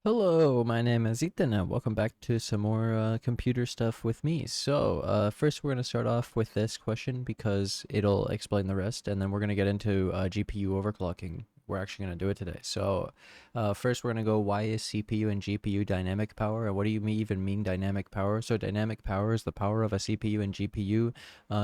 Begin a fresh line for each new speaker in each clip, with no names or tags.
Hello, my name is Ethan, and welcome back to some more computer stuff with me. First we're going to start off with this question because it'll explain the rest, and then we're going to get into GPU overclocking. We're actually going to do it today. First we're going to go, why is CPU and GPU dynamic power, and what do you even mean dynamic power? So, dynamic power is the power of a CPU and GPU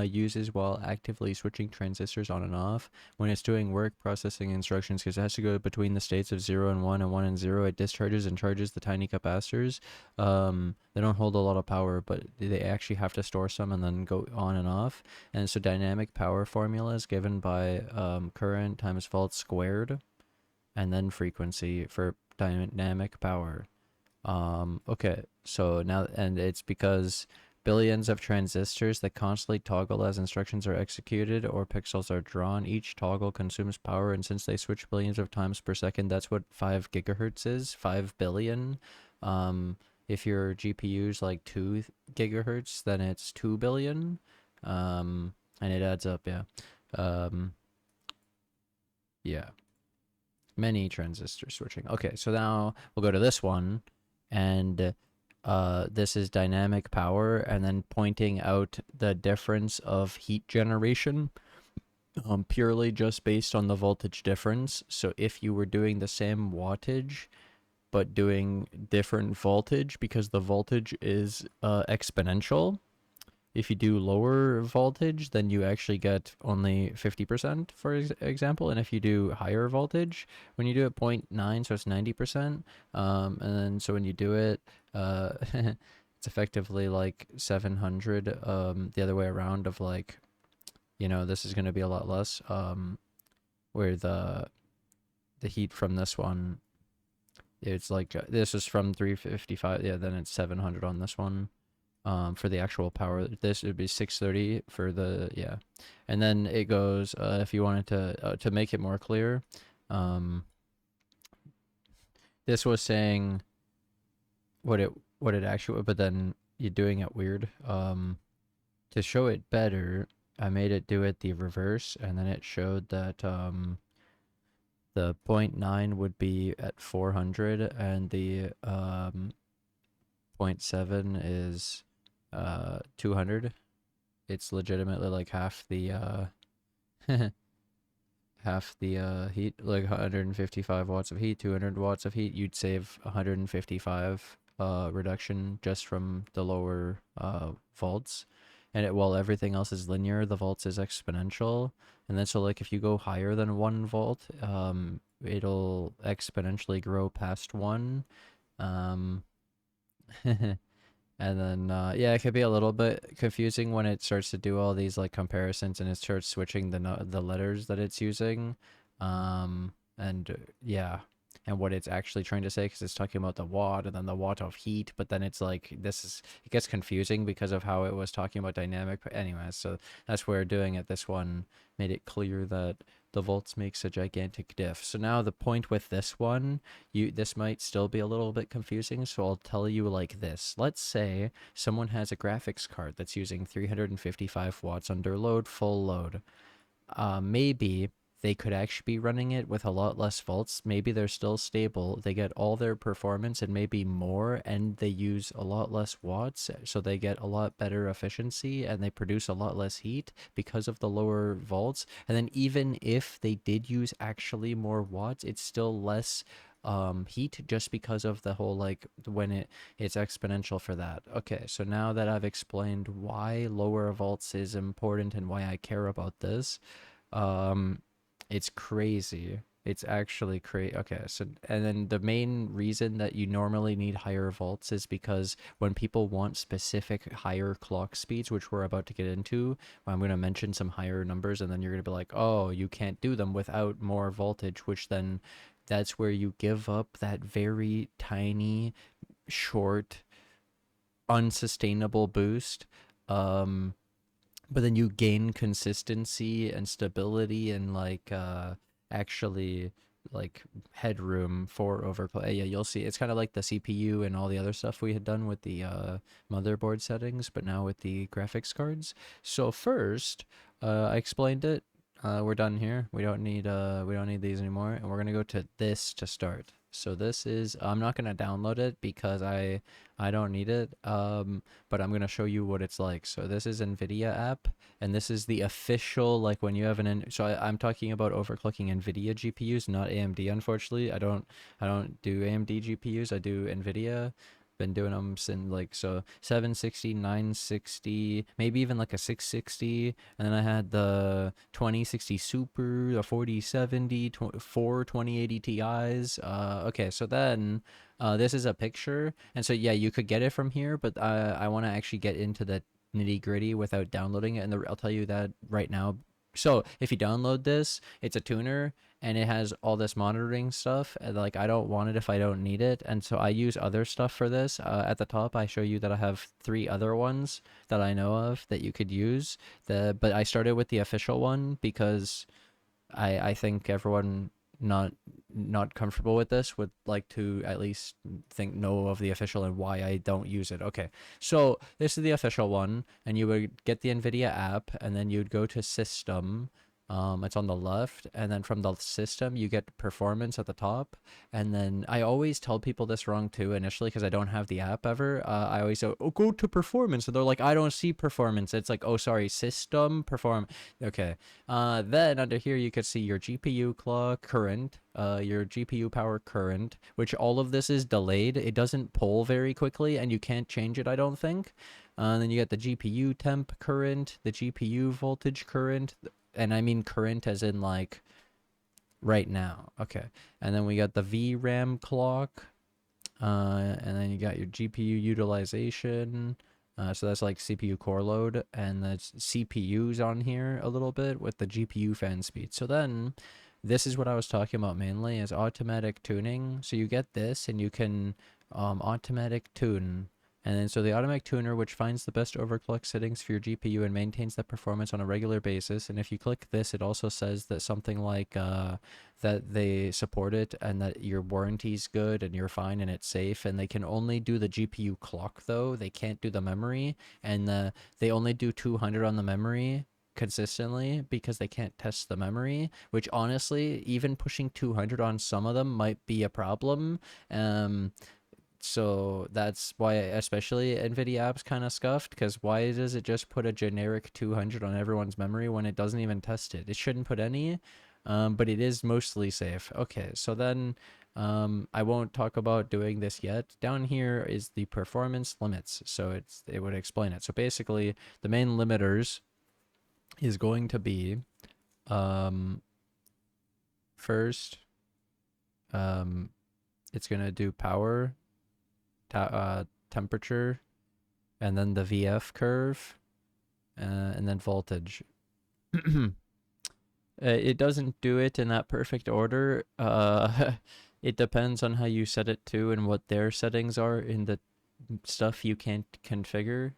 uses while actively switching transistors on and off. When it's doing work processing instructions, because it has to go between the states of 0 and 1 and 1 and 0, it discharges and charges the tiny capacitors. They don't hold a lot of power, but they actually have to store some and then go on and off. And so dynamic power formula is given by current times volts squared and then frequency for dynamic power. Okay, so now, and it's because billions of transistors that constantly toggle as instructions are executed or pixels are drawn. Each toggle consumes power, and since they switch billions of times per second, that's what 5 gigahertz is, 5 billion. If your GPU's like 2 gigahertz, then it's 2 billion. And it adds up, yeah. Um, yeah, many transistor switching. Okay, so now we'll go to this one, and this is dynamic power, and then pointing out the difference of heat generation, purely just based on the voltage difference. So if you were doing the same wattage but doing different voltage, because the voltage is exponential, if you do lower voltage, then you actually get only 50%, for example. And if you do higher voltage, when you do it 0.9, so it's 90%. And then so when you do it, it's effectively like 700. The other way around of like, this is going to be a lot less. Where the heat from this one, it's like this is from 355. Yeah, then it's 700 on this one. For the actual power, this would be 630 for the, yeah. And then it goes, if you wanted to make it more clear, um, this was saying what it actually, but then you're doing it weird. To show it better, I made it do it the reverse, and then it showed that the 0.9 would be at 400, and the 0.7 is 200. It's legitimately like half the half the heat, like 155 watts of heat, 200 watts of heat. You'd save 155 reduction just from the lower volts. And while everything else is linear, the volts is exponential. And then so like if you go higher than 1 volt, it'll exponentially grow past 1. Um, And then, yeah, it could be a little bit confusing when it starts to do all these like comparisons and it starts switching the letters that it's using, and yeah, and what it's actually trying to say, because it's talking about the watt and then the watt of heat, but then it's like it gets confusing because of how it was talking about dynamic. Anyways, so that's where doing it. This one made it clear that the volts makes a gigantic diff. So now the point with this one, this might still be a little bit confusing, so I'll tell you like this. Let's say someone has a graphics card that's using 355 watts under load, full load. Maybe they could actually be running it with a lot less volts. Maybe they're still stable. They get all their performance and maybe more, and they use a lot less watts, so they get a lot better efficiency and they produce a lot less heat because of the lower volts. And then even if they did use actually more watts, it's still less heat, just because of the whole like when it's exponential for that. Okay, so now that I've explained why lower volts is important and why I care about this, um it's crazy. It's actually crazy. Okay, so and then the main reason that you normally need higher volts is because when people want specific higher clock speeds, which we're about to get into, I'm going to mention some higher numbers, and then you're going to be like, oh, you can't do them without more voltage, which then that's where you give up that very tiny, short, unsustainable boost. Um, but then you gain consistency and stability and like actually like headroom for overclock. Yeah, you'll see it's kind of like the CPU and all the other stuff we had done with the motherboard settings, but now with the graphics cards. So first, I explained it. We're done here. We don't need these anymore, and we're gonna go to this to start. So this is, I'm not going to download it because I don't need it. But I'm going to show you what it's like. So this is Nvidia app, and this is the official, like when you have I'm talking about overclocking Nvidia GPUs, not AMD, unfortunately. I don't do AMD GPUs. I do Nvidia. Been doing them since like, so 760, 960, maybe even like a 660. And then I had the 2060 Super, the 4070, 2080 Ti's. Okay, so then this is a picture. And so yeah, you could get it from here, but I want to actually get into the nitty gritty without downloading it. And I'll tell you that right now. So if you download this, it's a tuner and it has all this monitoring stuff. And like, I don't want it if I don't need it. And so I use other stuff for this. At the top, I show you that I have 3 other ones that I know of that you could use. But I started with the official one because I think everyone not comfortable with this would like to at least know of the official and why I don't use it. Okay, so this is the official one, and you would get the Nvidia app, and then you'd go to System. It's on the left, and then from the system you get performance at the top. And then I always tell people this wrong too initially because I don't have the app ever. I always say, oh, go to performance, and they're like, I don't see performance. It's like, oh, sorry, system perform. Okay. Then under here you could see your GPU clock current, your GPU power current, which all of this is delayed. It doesn't pull very quickly, and you can't change it, I don't think. Then you get the GPU temp current, the GPU voltage current, and I mean current as in like right now. Okay. And then we got the VRAM clock. And then you got your GPU utilization. So that's like CPU core load, and that's CPUs on here a little bit with the GPU fan speed. So then this is what I was talking about mainly is automatic tuning. So you get this and you can automatic tune. And then so the automatic tuner, which finds the best overclock settings for your GPU and maintains that performance on a regular basis. And if you click this, it also says that something like that they support it and that your warranty's good and you're fine and it's safe. And they can only do the GPU clock though. They can't do the memory, and they only do 200 on the memory consistently because they can't test the memory, which honestly, even pushing 200 on some of them might be a problem. So that's why especially Nvidia apps kind of scuffed, because why does it just put a generic 200 on everyone's memory when it doesn't even test it? It shouldn't put any, but it is mostly safe. Okay, so then I won't talk about doing this yet. Down here is the performance limits, so it would explain it. So basically the main limiters is going to be first it's going to do power, temperature, and then the VF curve, and then voltage. It doesn't do it in that perfect order. It depends on how you set it to and what their settings are in the stuff you can't configure,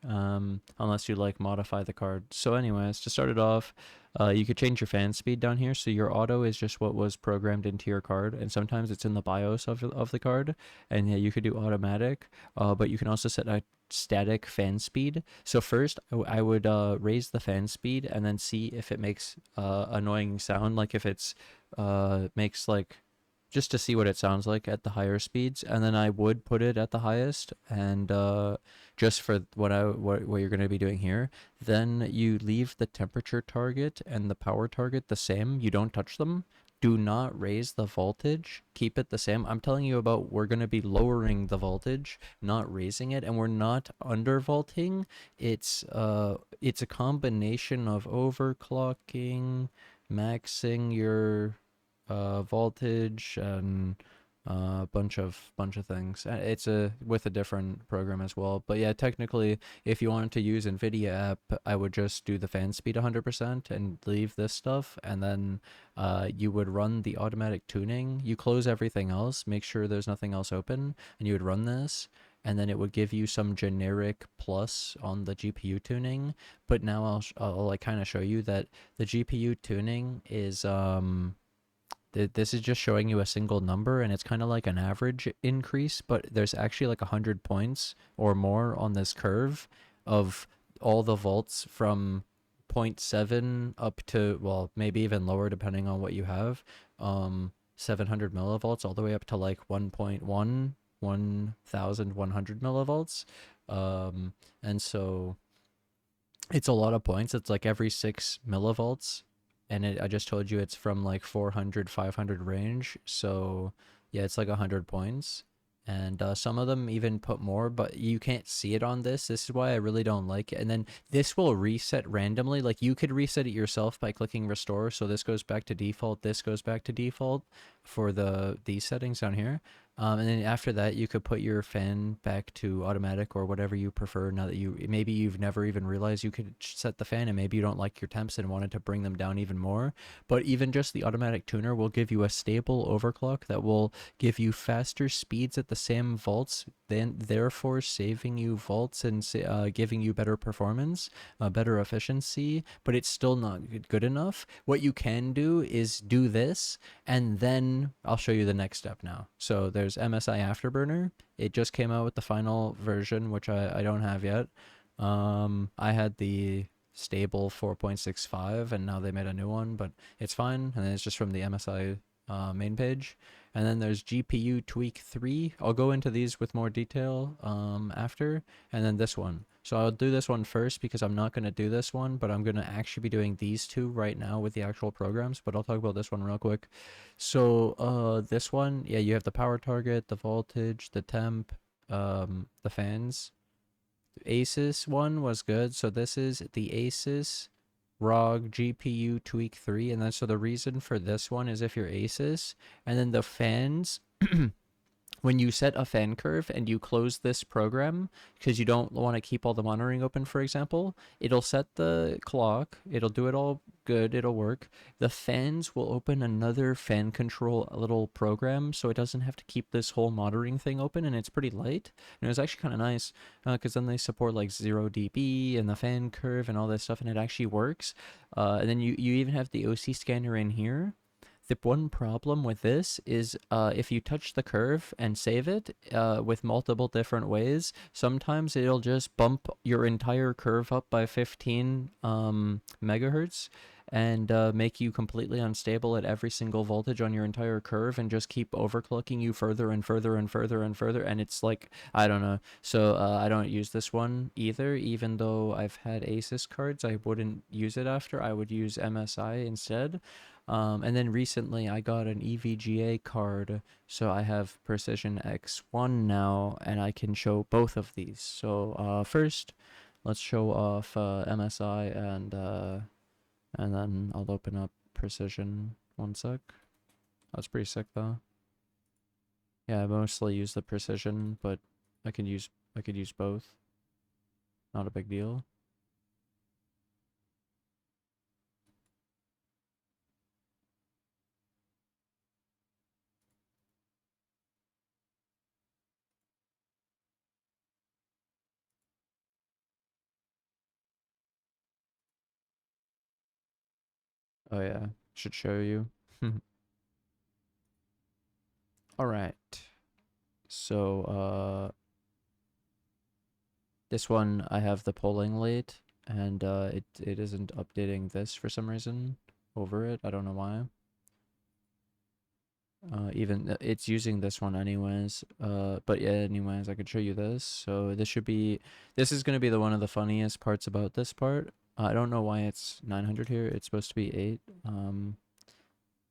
unless you like modify the card. So anyways, to start it off, you could change your fan speed down here. So your auto is just what was programmed into your card, and sometimes it's in the BIOS of the card, and yeah, you could do automatic, but you can also set a static fan speed. So first I would raise the fan speed and then see if it makes annoying sound, like if it's makes like, just to see what it sounds like at the higher speeds, and then I would put it at the highest, and just for what you're going to be doing here. Then you leave the temperature target and the power target the same. You don't touch them. Do not raise the voltage. Keep it the same. I'm telling you about, we're going to be lowering the voltage, not raising it, and we're not undervolting. It's a combination of overclocking, maxing your voltage, and a bunch of things. It's with a different program as well. But yeah, technically, if you wanted to use Nvidia app, I would just do the fan speed 100% and leave this stuff, and then you would run the automatic tuning. You close everything else, make sure there's nothing else open, and you would run this, and then it would give you some generic plus on the GPU tuning. But now I'll like kind of show you that the GPU tuning is this is just showing you a single number, and it's kind of like an average increase, but there's actually like 100 points or more on this curve of all the volts from 0.7 up to, well, maybe even lower depending on what you have. 700 millivolts all the way up to like 1.1, 1100 millivolts. And so it's a lot of points. It's like every 6 millivolts, and I just told you it's from like 400, 500 range. So yeah, it's like 100 points. And some of them even put more, but you can't see it on this. This is why I really don't like it. And then this will reset randomly. Like you could reset it yourself by clicking restore. So this goes back to default. This goes back to default for these settings down here. And then after that, you could put your fan back to automatic or whatever you prefer. Now that maybe you've never even realized you could set the fan, and maybe you don't like your temps and wanted to bring them down even more. But even just the automatic tuner will give you a stable overclock that will give you faster speeds at the same volts, then therefore saving you volts and giving you better performance, better efficiency. But it's still not good enough. What you can do is do this, and then I'll show you the next step now. So there's MSI Afterburner. It just came out with the final version, which I don't have yet. I had the stable 4.65, and now they made a new one, but it's fine. And then it's just from the MSI main page. And then there's GPU Tweak 3. I'll go into these with more detail after. And then this one. So I'll do this one first because I'm not going to do this one, but I'm going to actually be doing these two right now with the actual programs. But I'll talk about this one real quick. So this one, yeah, you have the power target, the voltage, the temp, the fans. Asus one was good. So this is the Asus ROG GPU Tweak 3. And then so the reason for this one is if you're Asus, and then the fans, when you set a fan curve and you close this program because you don't want to keep all the monitoring open, for example, it'll set the clock, it'll do it all good, it'll work. The fans will open another fan control little program, so it doesn't have to keep this whole monitoring thing open, and it's pretty light. And it was actually kind of nice because then they support like 0 dB and the fan curve and all this stuff, and it actually works. And then you even have the OC scanner in here. The one problem with this is if you touch the curve and save it with multiple different ways, sometimes it'll just bump your entire curve up by 15 megahertz and make you completely unstable at every single voltage on your entire curve and just keep overclocking you further and further and further and further. And it's like, I don't know. So I don't use this one either, even though I've had Asus cards. I wouldn't use it after. I would use MSI instead. And then recently I got an EVGA card, so I have Precision X1 now, and I can show both of these. So first, let's show off MSI, and then I'll open up Precision. One sec. That's pretty sick though. Yeah, I mostly use the Precision, but I could use both. Not a big deal. Oh yeah, should show you. All right. So this one I have the polling late, and it isn't updating this for some reason over it. I don't know why. Even it's using this one anyways. But yeah, anyways, I could show you this. So this is gonna be the one of the funniest parts about this part. I don't know why it's 900 here. It's supposed to be 8.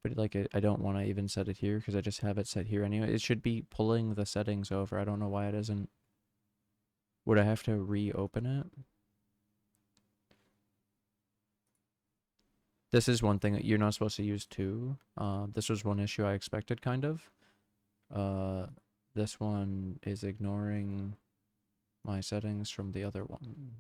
But like I don't want to even set it here because I just have it set here anyway. It should be pulling the settings over. I don't know why it isn't. Would I have to reopen it? This is one thing that you're not supposed to use too. This was one issue I expected, kind of. This one is ignoring my settings from the other one.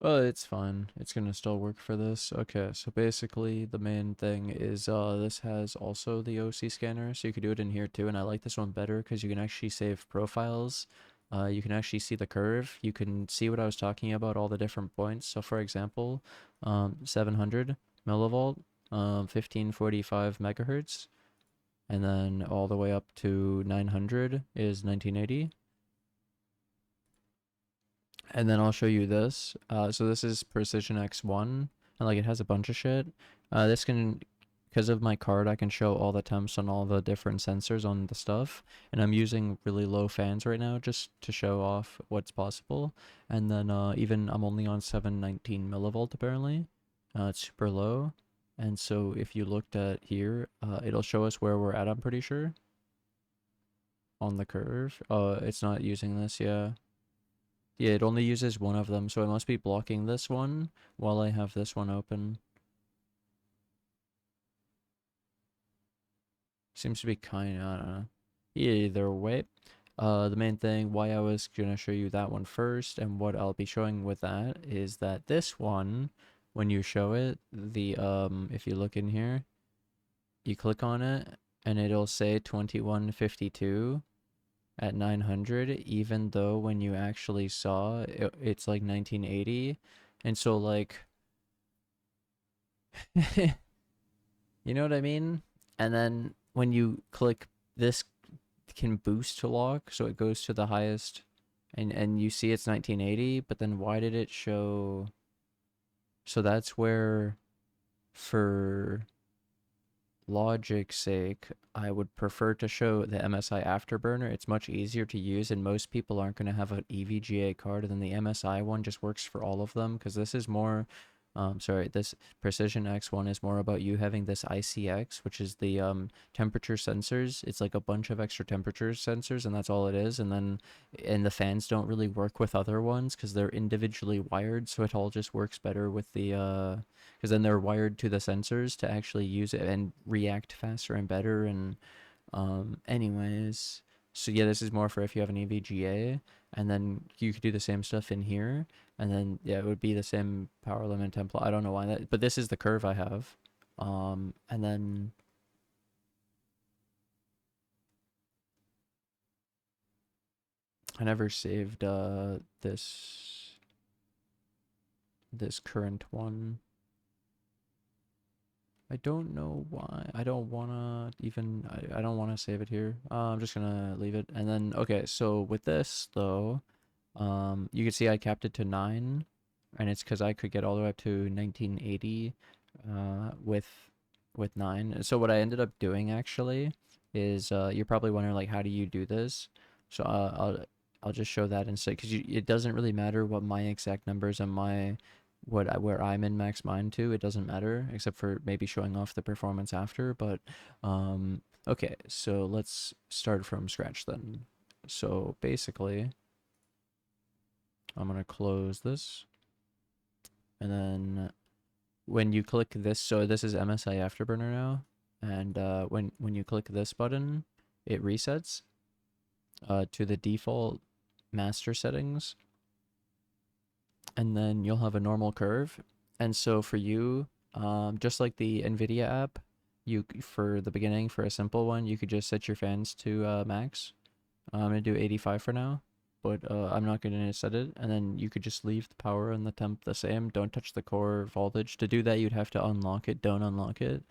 Well, it's fine. It's gonna still work for this. Okay, so basically the main thing is this has also the OC scanner, so you could do it in here too, and I like this one better because you can actually save profiles you can actually see the curve. You can see what I was talking about, all the different points. So for example, 700 millivolt, 1545 megahertz, and then all the way up to 900 is 1980. And then I'll show you this. So this is Precision X1, and like it has a bunch of shit. This can, because of my card, I can show all the temps on all the different sensors on the stuff. And I'm using really low fans right now just to show off what's possible. And then even I'm only on 719 millivolt apparently. It's super low. And so if you looked at here, it'll show us where we're at, I'm pretty sure. On the curve. It's not using this, yeah. Yeah, it only uses one of them, so it must be blocking this one while I have this one open. Seems to be kind of, I don't know. Either way, the main thing why I was gonna show you that one first and what I'll be showing with that is that this one, when you show it, if you look in here, you click on it and it'll say 2152 at 900, even though when you actually saw it, it's like 1980. And so like you know what I mean? And then when you click this can boost to lock, so it goes to the highest, and you see it's 1980, but then why did it show? So that's where, for logic's sake, I would prefer to show the MSI Afterburner. It's much easier to use, and most people aren't going to have an EVGA card, and then the MSI one just works for all of them, because this is more, this Precision X1 is more about you having this ICX, which is the temperature sensors. It's like a bunch of extra temperature sensors, and that's all it is. And the fans don't really work with other ones because they're individually wired, so it all just works better with the because then they're wired to the sensors to actually use it and react faster and better. And anyways, so yeah, this is more for if you have an EVGA, and then you could do the same stuff in here, and then yeah, it would be the same power limit template. I don't know why that, but this is the curve I have. And then I never saved this current one. I don't know why. I don't wanna even, I don't wanna save it here. I'm just gonna leave it. And then, okay, so with this though, you can see I capped it to 9, and it's because I could get all the way up to 1980 with 9. And so what I ended up doing actually is, you're probably wondering like, how do you do this? So I'll just show that instead, because it doesn't really matter what my exact numbers and where I min max mine to. It doesn't matter, except for maybe showing off the performance after. But okay, so let's start from scratch then. So basically, I'm gonna close this, and then when you click this, so this is MSI Afterburner now, and when you click this button, it resets to the default master settings, and then you'll have a normal curve. And so for you, just like the Nvidia app, for the beginning, for a simple one, you could just set your fans to max. I'm gonna do 85 for now, but I'm not gonna set it. And then you could just leave the power and the temp the same. Don't touch the core voltage. To do that, you'd have to unlock it. Don't unlock it.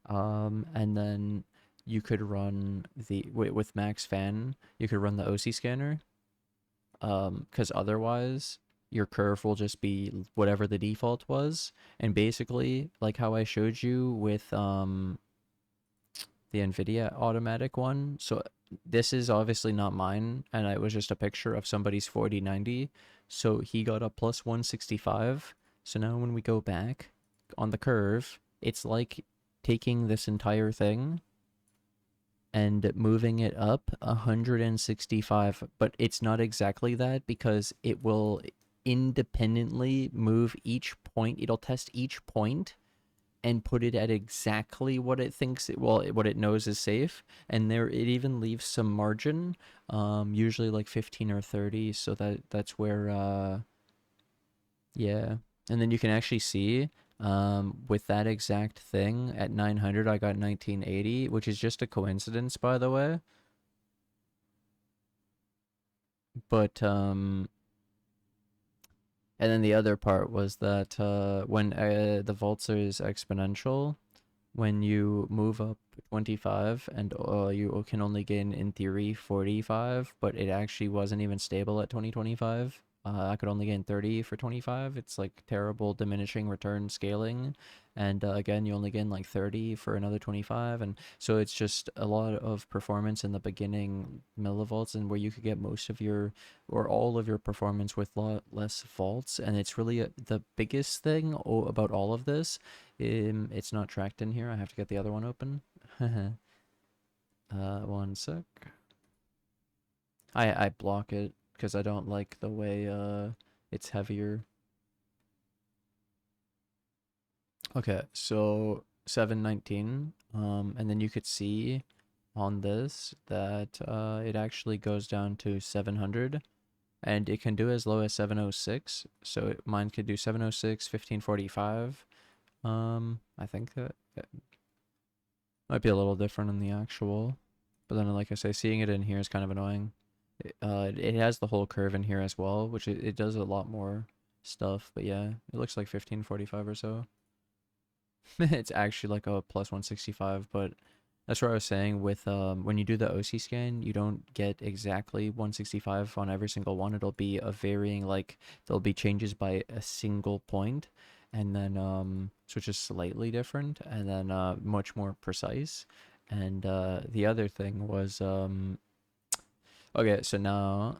And then you could run with max fan, you could run the OC scanner. Because otherwise your curve will just be whatever the default was. And basically, like how I showed you with the Nvidia automatic one, so this is obviously not mine, and it was just a picture of somebody's 4090, so he got a plus 165. So now when we go back on the curve, it's like taking this entire thing and moving it up 165, but it's not exactly that, because it will independently move each point. It'll test each point and put it at exactly what it thinks what it knows is safe, and there it even leaves some margin, usually like 15 or 30, so that's where yeah. And then you can actually see, with that exact thing at 900, I got 1980, which is just a coincidence, by the way. But and then the other part was that when the volts is exponential, when you move up 25 and you can only gain in theory 45, but it actually wasn't even stable at 2025. I could only gain 30 for 25. It's like terrible diminishing return scaling. And again, you only gain like 30 for another 25. And so it's just a lot of performance in the beginning millivolts, and where you could get most of your or all of your performance with lot less volts. And it's really the biggest thing about all of this. It's not tracked in here. I have to get the other one open. One sec. I block it because I don't like the way it's heavier. Okay, so 719. And then you could see on this that it actually goes down to 700, and it can do as low as 706. So mine could do 706, 1545. I think that might be a little different in the actual, but then like I say, seeing it in here is kind of annoying. It has the whole curve in here as well, which it does a lot more stuff, but yeah, it looks like 1545 or so. It's actually like a plus 165, but that's what I was saying with when you do the OC scan, you don't get exactly 165 on every single one. It'll be a varying, like there'll be changes by a single point, and then so it's just slightly different, and then much more precise. And the other thing was okay, so now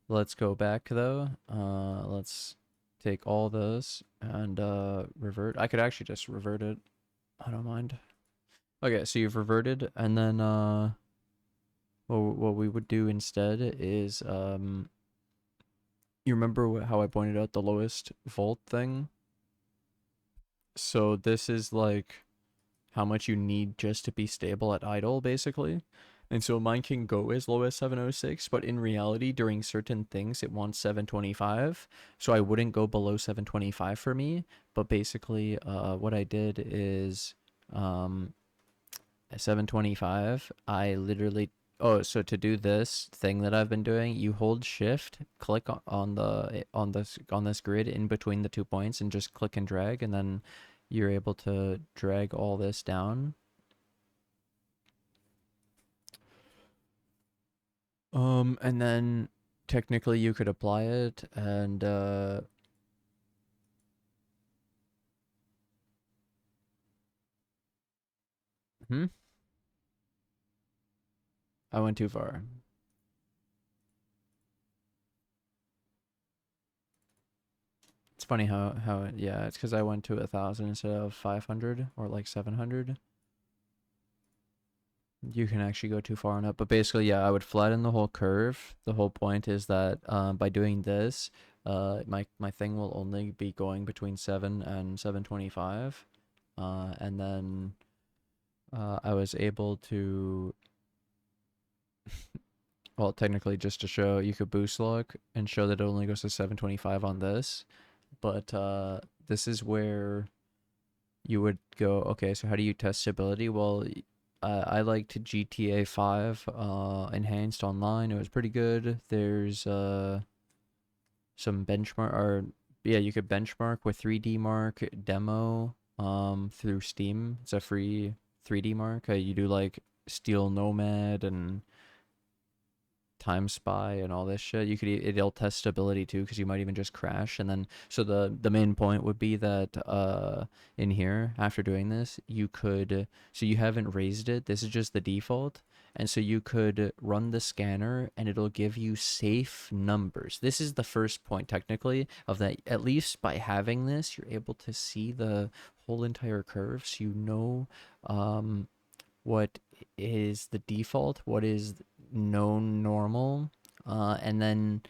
let's go back though. Let's take all this and revert. I could actually just revert it. I don't mind. Okay, so you've reverted, and then what we would do instead is you remember how I pointed out the lowest volt thing? So this is like how much you need just to be stable at idle, basically. And so mine can go as low as 706, but in reality, during certain things, it wants 725. So I wouldn't go below 725 for me. But basically, what I did is at 725, I literally, oh, so to do this thing that I've been doing, you hold shift, click on this grid in between the 2 points, and just click and drag, and then you're able to drag all this down. And then technically you could apply it, and hmm, I went too far. It's funny how yeah, it's because I went to 1,000 instead of 500 or like 700. You can actually go too far on it, but basically, yeah, I would flatten the whole curve. The whole point is that by doing this, my thing will only be going between 7 and 725, and then I was able to, well, technically just to show, you could boost lock and show that it only goes to 725 on this, but this is where you would go, okay, so how do you test stability? Well, I liked GTA 5 enhanced online. It was pretty good. There's some benchmark, or yeah, you could benchmark with 3D Mark demo through Steam. It's a free 3D Mark. You do like Steel Nomad and Time Spy and all this shit. You could it'll test stability too, because you might even just crash. And then so the main point would be that in here, after doing this, you could, so you haven't raised it, this is just the default, and so you could run the scanner and it'll give you safe numbers. This is the first point technically of that. At least by having this, you're able to see the whole entire curve, so you know what is the default, what is known normal, and then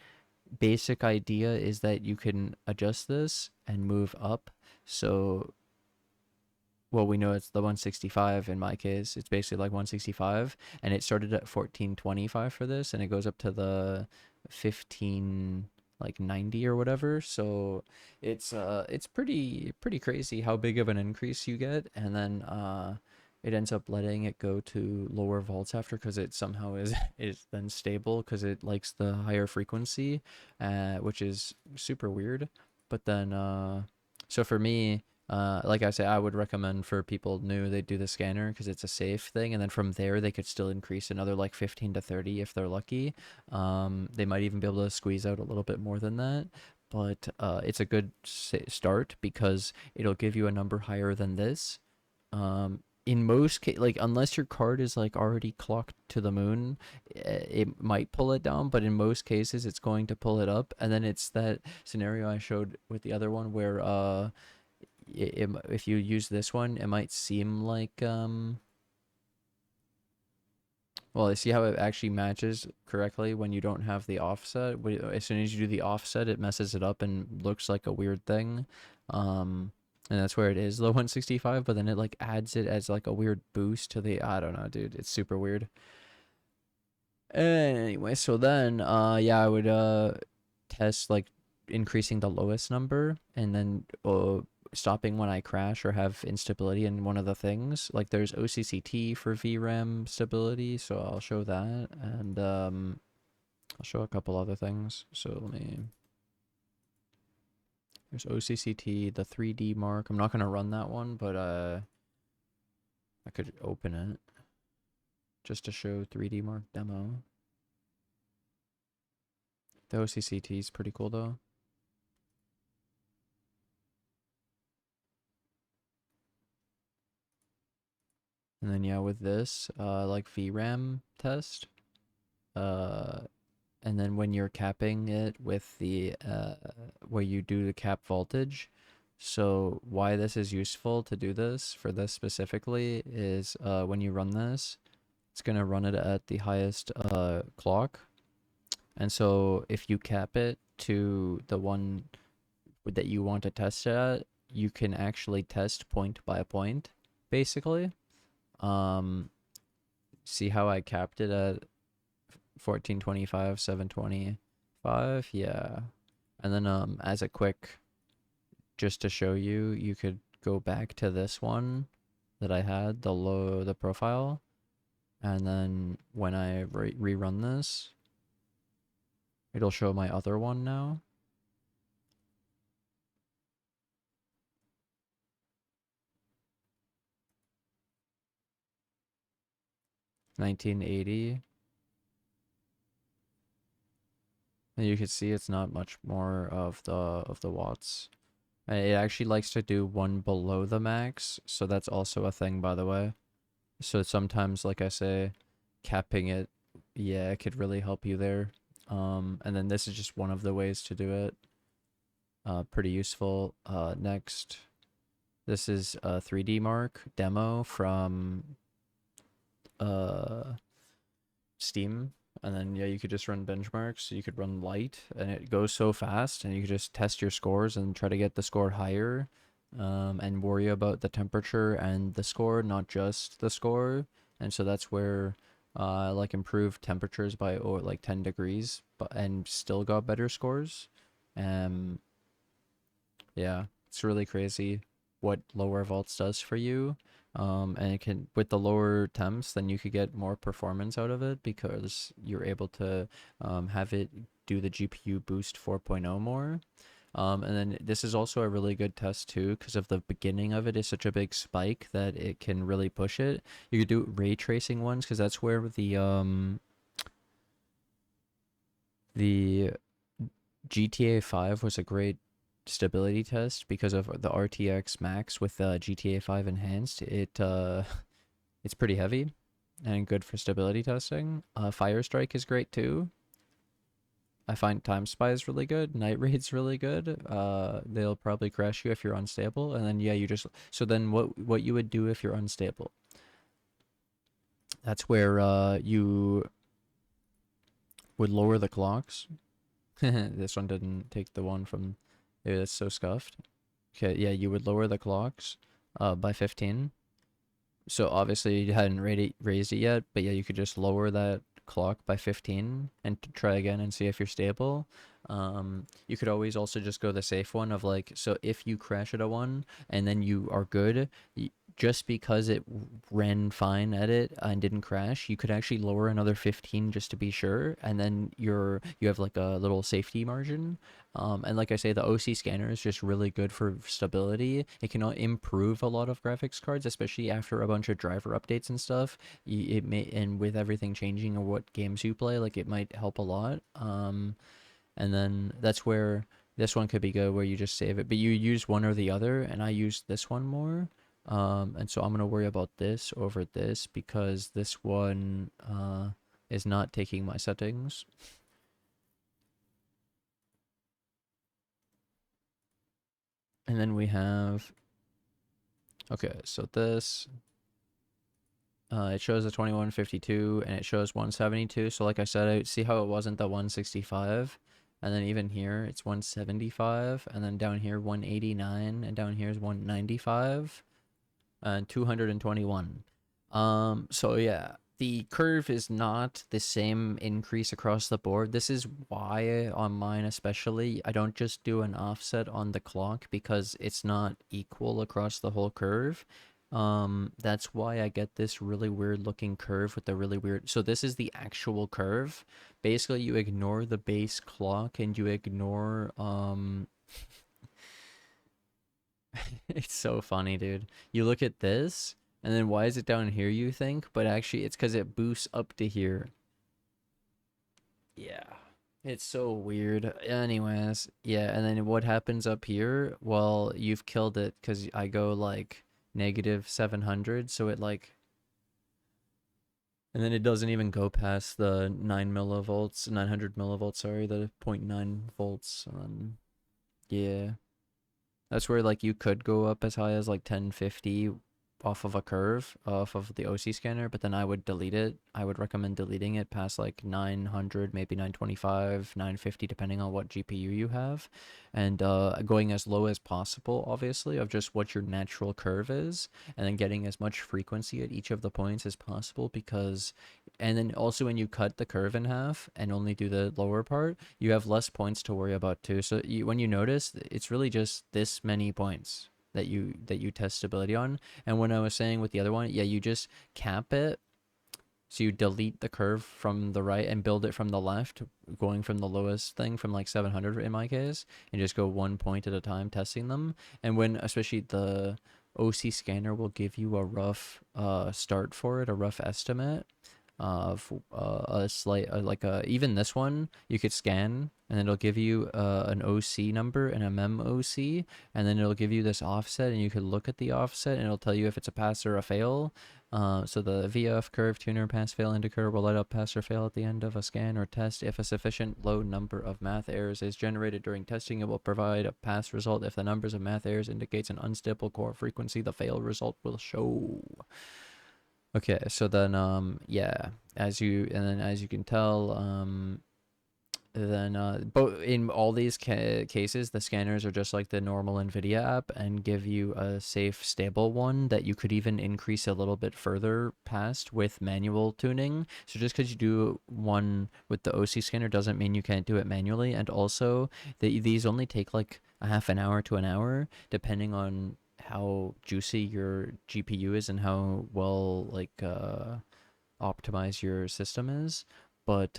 basic idea is that you can adjust this and move up. So, well, we know it's the 165 in my case. It's basically like 165, and it started at 1425 for this, and it goes up to the 15 like 90 or whatever. So it's pretty crazy how big of an increase you get. And then it ends up letting it go to lower volts after because it somehow is then stable because it likes the higher frequency, which is super weird. But then so for me, like I say, I would recommend for people new, they do the scanner because it's a safe thing, and then from there they could still increase another like 15 to 30 if they're lucky. They might even be able to squeeze out a little bit more than that, but it's a good start because it'll give you a number higher than this. In most cases, like unless your card is like already clocked to the moon, it might pull it down, but in most cases it's going to pull it up. And then it's that scenario I showed with the other one where if you use this one, it might seem like well, I see how it actually matches correctly when you don't have the offset. As soon as you do the offset, it messes it up and looks like a weird thing. And that's where it is low 165, but then it like adds it as like a weird boost to the, I don't know, dude. It's super weird. Anyway, so then yeah, I would test like increasing the lowest number and then stopping when I crash or have instability in one of the things. Like there's OCCT for VRAM stability, so I'll show that, and I'll show a couple other things. So let me. There's OCCT, the 3D mark. I'm not gonna run that one, but I could open it just to show 3D mark demo. The OCCT is pretty cool though. And then yeah, with this, like VRAM test, and then when you're capping it with the, where you do the cap voltage. So why this is useful to do this, for this specifically, is when you run this, it's gonna run it at the highest clock. And so if you cap it to the one that you want to test it at, you can actually test point by point, basically. See how I capped it at 1425, 725? Yeah. And then as a quick, just to show you, you could go back to this one that I had, the profile, and then when I rerun this, it'll show my other one now. $19.80. And you can see it's not much more of the watts. And it actually likes to do one below the max, so that's also a thing, by the way. So sometimes, like I say, capping it, yeah, it could really help you there. And then this is just one of the ways to do it. Pretty useful. Next, this is a 3D mark demo from Steam. And then yeah, you could just run benchmarks. You could run light, and it goes so fast, and you could just test your scores and try to get the score higher, and worry about the temperature and the score, not just the score. And so that's where like improved temperatures by like 10 degrees, but and still got better scores. Yeah, it's really crazy what lower volts does for you. And it can, with the lower temps, then you could get more performance out of it because you're able to have it do the GPU boost 4.0 more. And then this is also a really good test too because of the beginning of it is such a big spike that it can really push it. You could do ray tracing ones because that's where the GTA 5 was a great stability test because of the RTX Max with GTA 5 enhanced. It's pretty heavy and good for stability testing. Fire Strike is great too. I find Time Spy is really good. Night Raid's really good. They'll probably crash you if you're unstable. And then yeah, you just, so then what you would do if you're unstable? That's where you would lower the clocks. This one didn't take the one from, it's so scuffed. Okay, yeah, you would lower the clocks by 15. So obviously you hadn't raised it yet, but yeah, you could just lower that clock by 15 and try again and see if you're stable. You could always also just go the safe one of like, so if you crash at a 1 and then you are good, just because it ran fine at it and didn't crash, you could actually lower another 15 just to be sure, and then you have like a little safety margin. And like I say, the OC scanner is just really good for stability. It can improve a lot of graphics cards, especially after a bunch of driver updates and stuff. It may, and with everything changing or what games you play, like it might help a lot. And then that's where this one could be good, where you just save it, but you use one or the other, and I use this one more. And so I'm gonna worry about this over this because this one is not taking my settings. And then we have, okay, so this, it shows a 2152 and it shows 172. So like I said, I see how it wasn't the 165. And then even here, it's 175. And then down here, 189. And down here is 195. And 221. So yeah, the curve is not the same increase across the board. This is why on mine especially, I don't just do an offset on the clock because it's not equal across the whole curve. That's why I get this really weird looking curve with the really weird. So this is the actual curve. Basically, you ignore the base clock and you ignore it's so funny, dude. You look at this, and then why is it down here, you think? But actually, it's because it boosts up to here. Yeah. It's so weird. Anyways, yeah, and then what happens up here? Well, you've killed it because I go like negative 700, so it like, and then it doesn't even go past the 9 millivolts, 900 millivolts, sorry, the 0.9 volts. Yeah. That's where like you could go up as high as like 1050 off of a curve off of the OC scanner, but then I would delete it. I would recommend deleting it past like 900, maybe 925, 950, depending on what GPU you have, and going as low as possible, obviously, of just what your natural curve is, and then getting as much frequency at each of the points as possible because, and then also when you cut the curve in half and only do the lower part, you have less points to worry about too. So when you notice, it's really just this many points that you test stability on. And when I was saying with the other one, yeah, you just cap it. So you delete the curve from the right and build it from the left, going from the lowest thing from like 700 in my case, and just go 1 point at a time testing them. And when especially the OC scanner will give you a rough start for it, a rough estimate of a slight like even this one you could scan and it'll give you an OC number and a MOC, and then it'll give you this offset and you could look at the offset and it'll tell you if it's a pass or a fail. So the VF curve tuner pass fail indicator will light up pass or fail at the end of a scan or test. If a sufficient low number of math errors is generated during testing, it will provide a pass result. If the numbers of math errors indicates an unstable core frequency, the fail result will show. Okay, so then yeah, as you can tell, then but in all these cases the scanners are just like the normal Nvidia app and give you a safe stable one that you could even increase a little bit further past with manual tuning. So just because you do one with the OC scanner doesn't mean you can't do it manually. And also these only take like a half an hour to an hour depending on how juicy your GPU is and how well like optimized your system is. But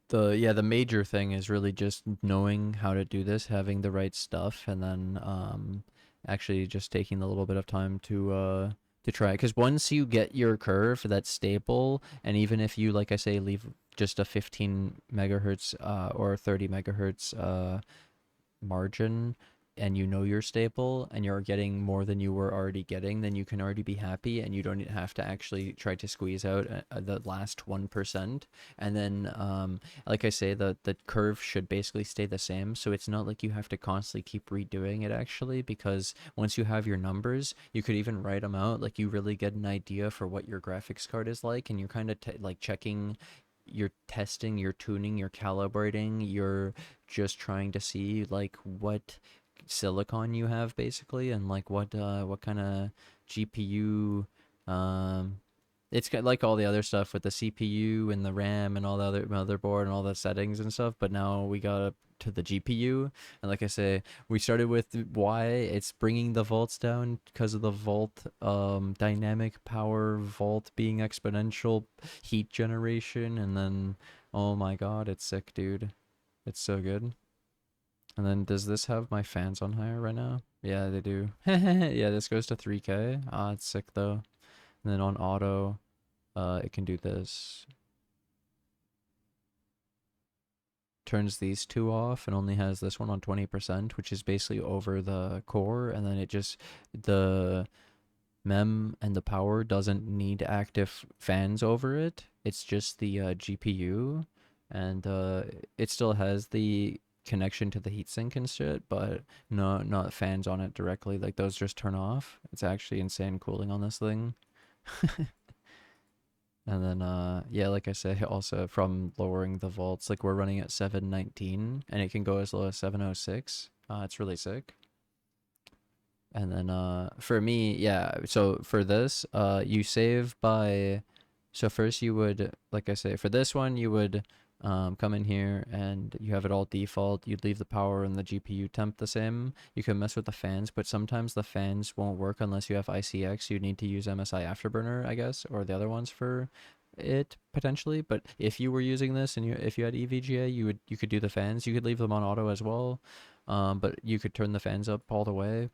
the major thing is really just knowing how to do this, having the right stuff, and then actually just taking a little bit of time to try. Because once you get your curve that's stable, and even if you, like I say, leave just a 15 megahertz or 30 megahertz margin, and you know you're stable and you're getting more than you were already getting, then you can already be happy and you don't have to actually try to squeeze out the last 1%. And then like I say, the curve should basically stay the same, so it's not like you have to constantly keep redoing it actually, because once you have your numbers you could even write them out, like you really get an idea for what your graphics card is like, and you're kind of like checking, you're testing, you're tuning, you're calibrating, you're just trying to see like what silicon you have basically, and like what kind of GPU it's like all the other stuff with the CPU and the RAM and all the other motherboard and all the settings and stuff. But now we got up to the GPU, and like I say, we started with why it's bringing the volts down because of the volt dynamic power volt being exponential heat generation, and then oh my god, it's sick, dude. It's so good. And then does this have my fans on higher right now? Yeah, they do. Yeah, this goes to 3K. Ah, it's sick though. And then on auto, it can do this. Turns these two off and only has this one on 20%, which is basically over the core. And then it just, the mem and the power doesn't need active fans over it. It's just the GPU. And it still has the connection to the heatsink and shit, but not fans on it directly. Like those just turn off. It's actually insane cooling on this thing. And then yeah, like I say, also from lowering the volts, like we're running at 719 and it can go as low as 706. It's really sick. And then for me, yeah, so for this, you save by, so first you would, like I say, for this one, you would come in here and you have it all default. You'd leave the power and the GPU temp the same. You can mess with the fans, but sometimes the fans won't work unless you have ICX. You need to use MSI Afterburner, I guess, or the other ones for it potentially. But if you were using this and if you had EVGA, you could do the fans. You could leave them on auto as well, but you could turn the fans up all the way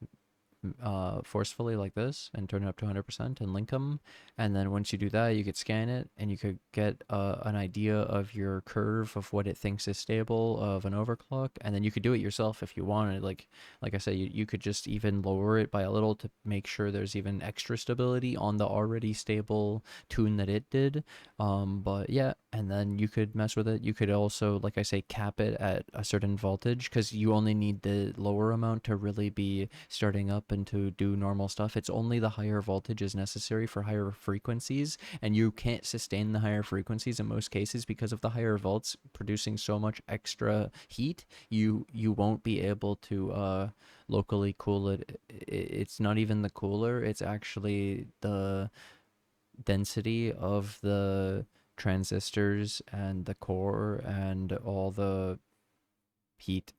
forcefully like this and turn it up to 100% and link them. And then once you do that, you could scan it and you could get an idea of your curve of what it thinks is stable of an overclock. And then you could do it yourself if you wanted. Like I said, you could just even lower it by a little to make sure there's even extra stability on the already stable tune that it did. But yeah, and then you could mess with it. You could also, like I say, cap it at a certain voltage because you only need the lower amount to really be starting up and to do normal stuff. It's only the higher voltage is necessary for higher frequencies, and you can't sustain the higher frequencies in most cases because of the higher volts producing so much extra heat. You won't be able to locally cool it. It's not even the cooler, it's actually the density of the transistors and the core and all the heat.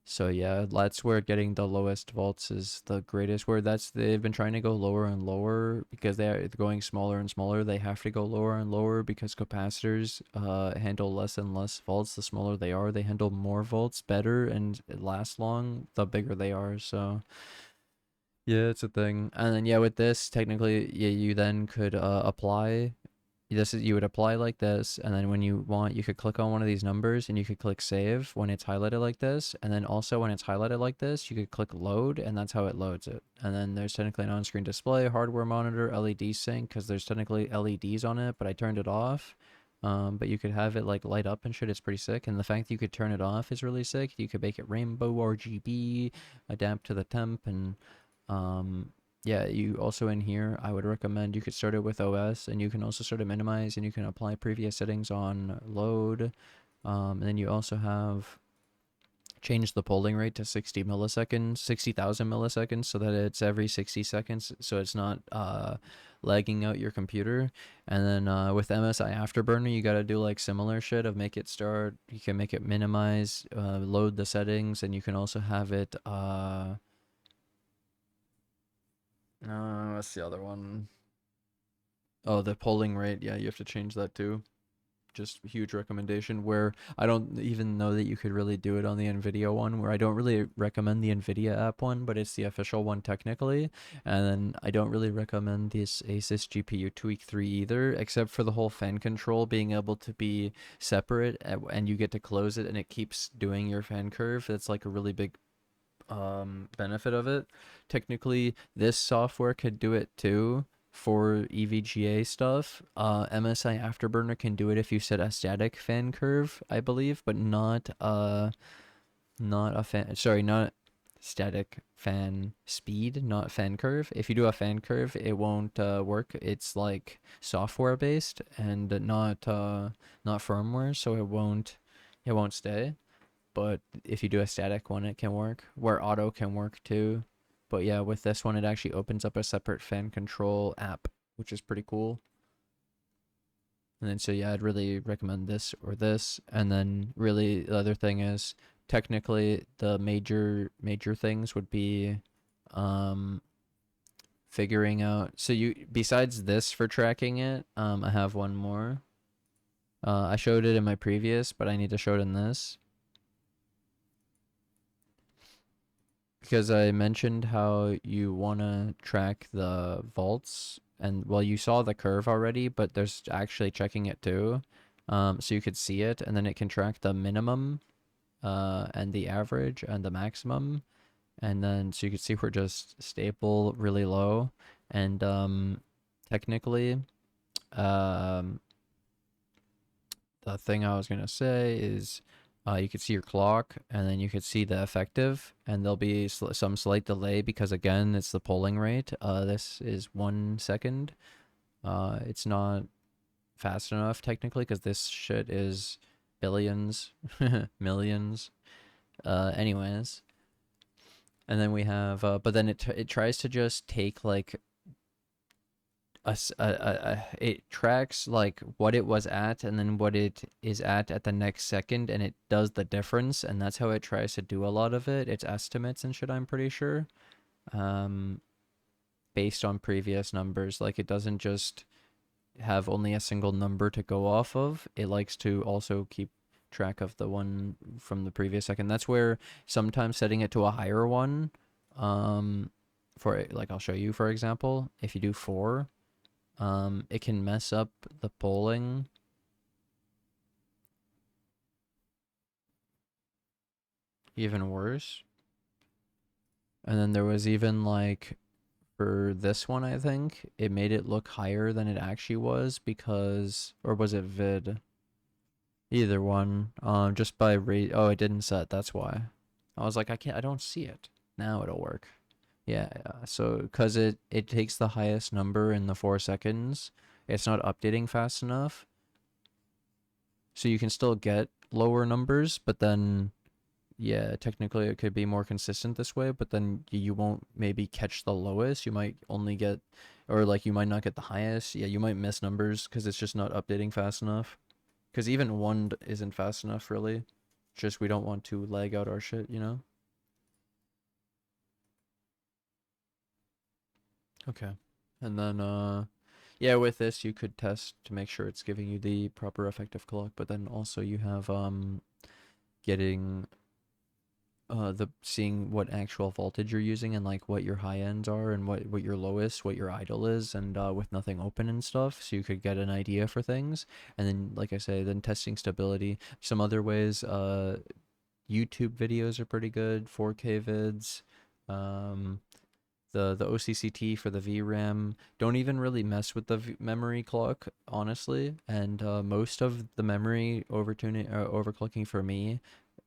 So yeah, that's where getting the lowest volts is the greatest. Where they've been trying to go lower and lower because they're going smaller and smaller. They have to go lower and lower because capacitors handle less and less volts. The smaller they are, they handle more volts better and last long the bigger they are. So yeah, it's a thing. And then yeah, with this, technically, yeah, you then could apply. You would apply like this, and then when you want, you could click on one of these numbers, and you could click save when it's highlighted like this, and then also when it's highlighted like this, you could click load, and that's how it loads it. And then there's technically an on-screen display, hardware monitor, LED sync, because there's technically LEDs on it, but I turned it off. But you could have it like light up and shit. It's pretty sick, and the fact that you could turn it off is really sick. You could make it rainbow RGB, adapt to the temp, and yeah, you also in here, I would recommend you could start it with OS, and you can also start to minimize, and you can apply previous settings on load. And then you also have change the polling rate to 60 milliseconds, 60,000 milliseconds, so that it's every 60 seconds, so it's not lagging out your computer. And then with MSI Afterburner, you got to do like similar shit of make it start, you can make it minimize, load the settings, and you can also have it what's the other one? Oh, the polling rate. Yeah, you have to change that too. Just a huge recommendation where I don't even know that you could really do it on the Nvidia one, where I don't really recommend the Nvidia app one, but it's the official one technically. And then I don't really recommend this Asus GPU Tweak 3 either, except for the whole fan control being able to be separate and you get to close it and it keeps doing your fan curve. That's like a really big benefit of it. Technically, this software could do it too for EVGA stuff. MSI Afterburner can do it if you set a static fan curve, I believe, but not a fan, sorry, not static fan speed, not fan curve. If you do a fan curve, it won't work. It's like software based and not firmware, so it won't stay. But if you do a static one, it can work, where auto can work too. But yeah, with this one, it actually opens up a separate fan control app. which is pretty cool. And then so yeah, I'd really recommend this or this. And then really the other thing is technically the major things would be um figuring out, so you, besides this for tracking it, I have one more. I showed it in my previous, but I need to show it in this. Because I mentioned how you want to track the vaults, and well, you saw the curve already, but there's actually checking it too. So you could see it, and then it can track the minimum, and the average, and the maximum, and then so you can see we're just stable, really low, and technically, um, the thing I was gonna say is, you could see your clock, and then you could see the effective, and there'll be some slight delay because again, it's the polling rate. This is 1 second. It's not fast enough technically because this shit is billions, millions. Anyways, and then we have, but then it tries to just take like it tracks like what it was at and then what it is at the next second, and it does the difference, and that's how it tries to do a lot of it. It's estimates and shit, I'm pretty sure, um based on previous numbers. Like, it doesn't just have only a single number to go off of. It likes to also keep track of the one from the previous second. That's where sometimes setting it to a higher one, for like, I'll show you, for example, if you do 4, it can mess up the polling even worse. And then there was even like, for this one, I think it made it look higher than it actually was because, or was it vid? Either one. Just by rate. Oh, it didn't set. That's why. I was like, I don't see it. Now it'll work. Yeah, yeah. So, because it takes the highest number in the 4 seconds, it's not updating fast enough. So you can still get lower numbers, but then, yeah, technically it could be more consistent this way, but then you won't maybe catch the lowest. You might only get, or like you might not get the highest. Yeah, you might miss numbers because it's just not updating fast enough. Because even 1 isn't fast enough, really. Just we don't want to lag out our shit, you know? Okay. And then, yeah, with this, you could test to make sure it's giving you the proper effective clock, but then also you have, getting, the seeing what actual voltage you're using and like what your high ends are and what your lowest, what your idle is, and with nothing open and stuff, so you could get an idea for things. And then, like I say, then testing stability. Some other ways, YouTube videos are pretty good, 4K vids. Um, the OCCT for the VRAM. Don't even really mess with the memory clock, honestly. And most of the memory overclocking for me,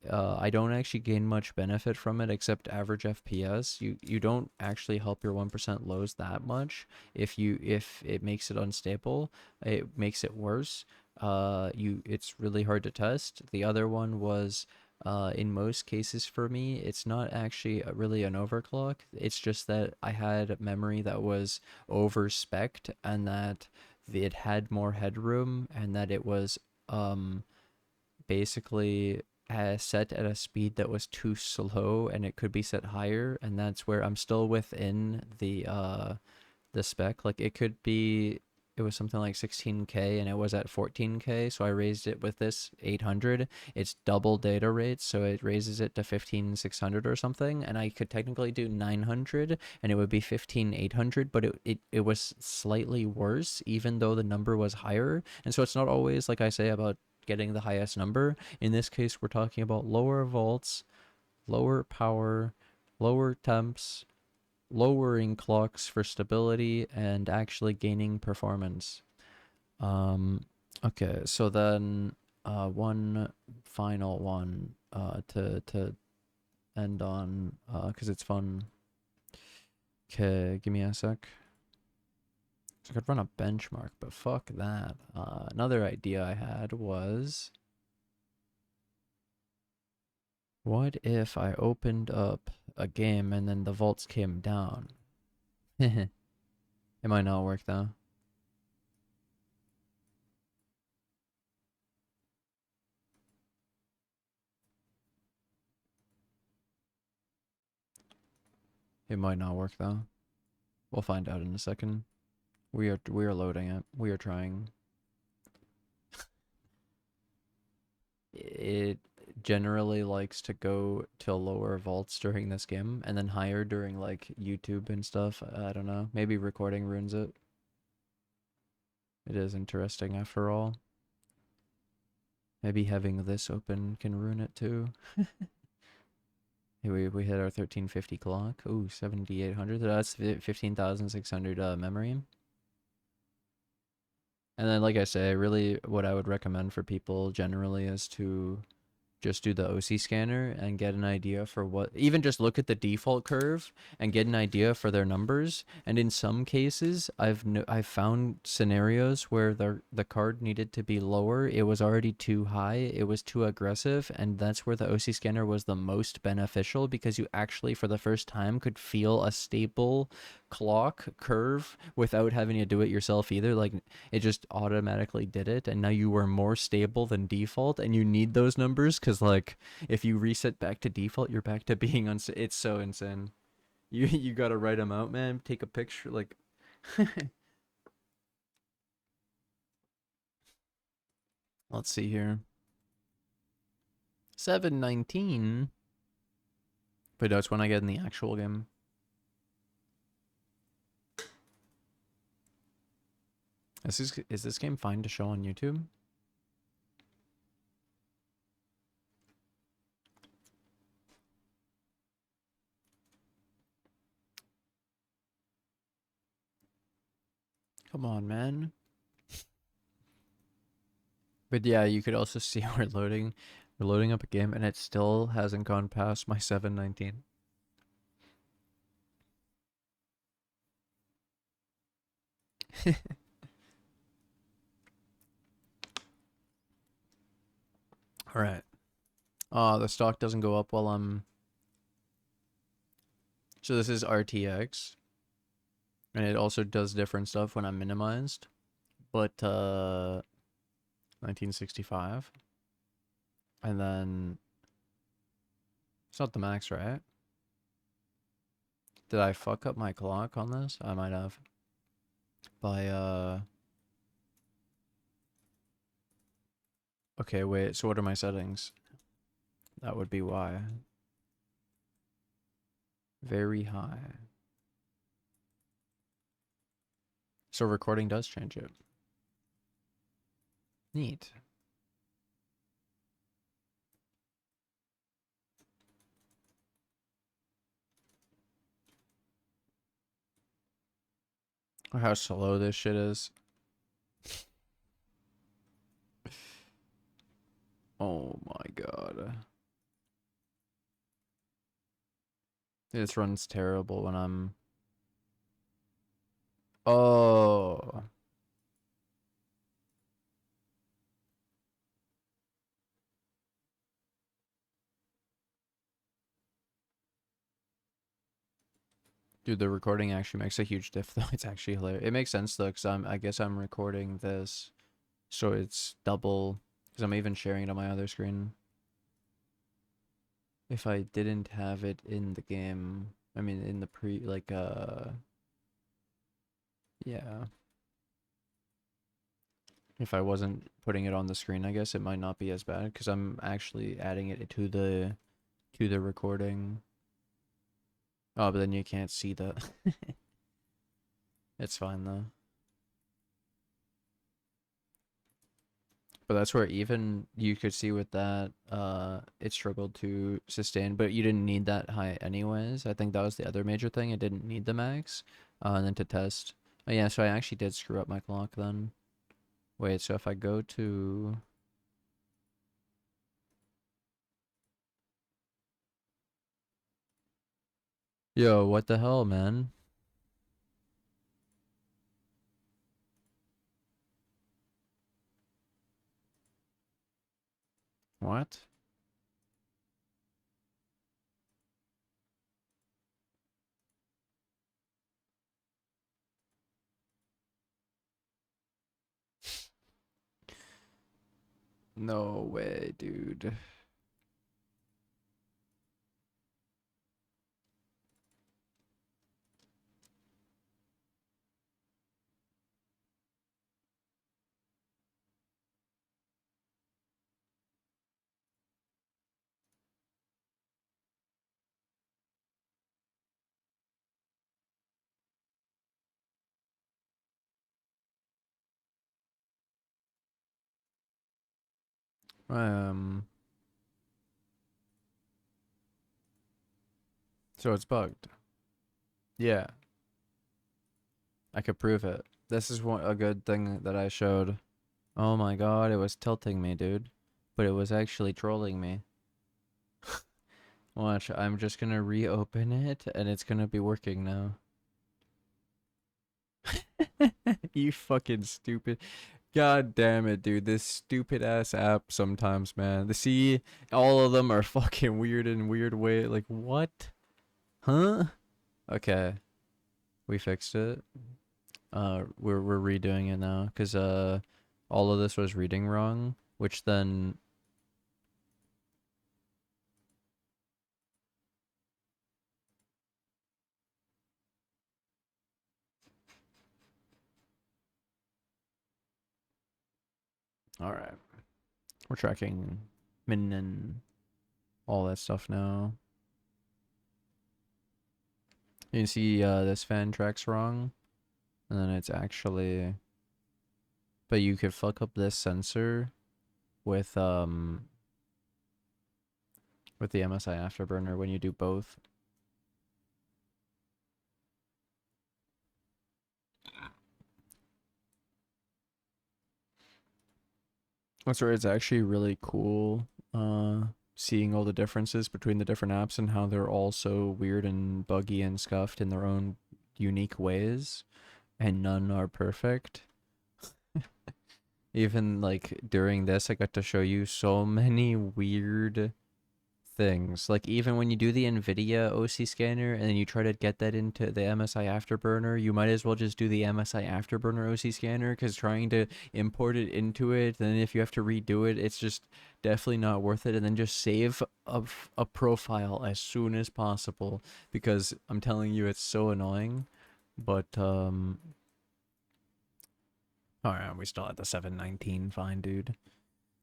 I don't actually gain much benefit from it except average FPS. You don't actually help your 1% lows that much. If it makes it unstable, it makes it worse. It's really hard to test. The other one was, in most cases for me, it's not actually really an overclock. It's just that I had memory that was over-spec'd, and that it had more headroom, and that it was basically set at a speed that was too slow, and it could be set higher, and that's where I'm still within the spec. Like, it was something like 16K and it was at 14K, so I raised it with this 800. It's double data rate, so it raises it to 15600 or something, and I could technically do 900 and it would be 15800, but it was slightly worse even though the number was higher. And so it's not always, like I say, about getting the highest number. In this case, we're talking about lower volts, lower power, lower temps, lowering clocks for stability, and actually gaining performance. Okay, so then, one final one, to end on, because it's fun. Okay, give me a sec. So I could run a benchmark, but fuck that. Another idea I had was, what if I opened up a game and then the vaults came down? It might not work though. It might not work though. We'll find out in a second. We are loading it. We are trying. It generally likes to go to lower vaults during this game and then higher during like YouTube and stuff. I don't know. Maybe recording ruins it. It is interesting after all. Maybe having this open can ruin it too. Hey, we hit our 1350 clock. Ooh, 7800. That's 15,600 memory. And then, like I say, really what I would recommend for people generally is to just do the OC scanner and get an idea for what, even just look at the default curve and get an idea for their numbers. And in some cases, I've found scenarios where the card needed to be lower. It was already too high. It was too aggressive. And that's where the OC scanner was the most beneficial, because you actually, for the first time, could feel a stable clock curve without having to do it yourself either. Like, it just automatically did it, and now you were more stable than default, and you need those numbers because, like, if you reset back to default, you're back to being it's so insane. You gotta write them out, man. Take a picture, like. Let's see here. 719. But that's when I get in the actual game. Is this game fine to show on YouTube? Come on, man. But yeah, you could also see we're loading up a game, and it still hasn't gone past my 719. All right. The stock doesn't go up while I'm. So this is RTX, and it also does different stuff when I'm minimized. But 1965, and then it's not the max, right? Did I fuck up my clock on this? I might have. By Okay, wait. So what are my settings? That would be why. Very high. So recording does change it. Neat. Or how slow this shit is. Oh my god. This runs terrible when I'm. Oh. Dude, the recording actually makes a huge diff though. It's actually hilarious. It makes sense though, because I guess I'm recording this, so it's double, because I'm even sharing it on my other screen. If I didn't have it in the game, I mean in the yeah. If I wasn't putting it on the screen, I guess it might not be as bad, because I'm actually adding it to the recording. Oh, but then you can't see that. It's fine though. But that's where even you could see with that, it struggled to sustain, but you didn't need that high anyways. I think that was the other major thing. It didn't need the max. And then to test. Oh yeah, so I actually did screw up my clock then. Wait, so if I go to. Yo, what the hell, man? What? No way, dude. So it's bugged. Yeah, I could prove it. This is a good thing that I showed. Oh my god, it was tilting me, dude. But it was actually trolling me. Watch, I'm just gonna reopen it and it's gonna be working now. You fucking stupid. God damn it, dude. This stupid ass app sometimes, man. See, all of them are fucking weird in weird way. Like, what? Huh? Okay, we fixed it. We're redoing it now because all of this was reading wrong, which then all right. We're tracking min and all that stuff now. You can see this fan tracks wrong, and then it's actually, but you could fuck up this sensor with the MSI Afterburner when you do both. That's where it's actually really cool seeing all the differences between the different apps and how they're all so weird and buggy and scuffed in their own unique ways, and none are perfect. Even like during this, I got to show you so many weird things. Like even when you do the Nvidia OC scanner and then you try to get that into the MSI Afterburner, you might as well just do the MSI Afterburner OC scanner, because trying to import it into it, then if you have to redo it, it's just definitely not worth it. And then just save a profile as soon as possible, because I'm telling you, it's so annoying. But all right, we still at the 719, fine, dude.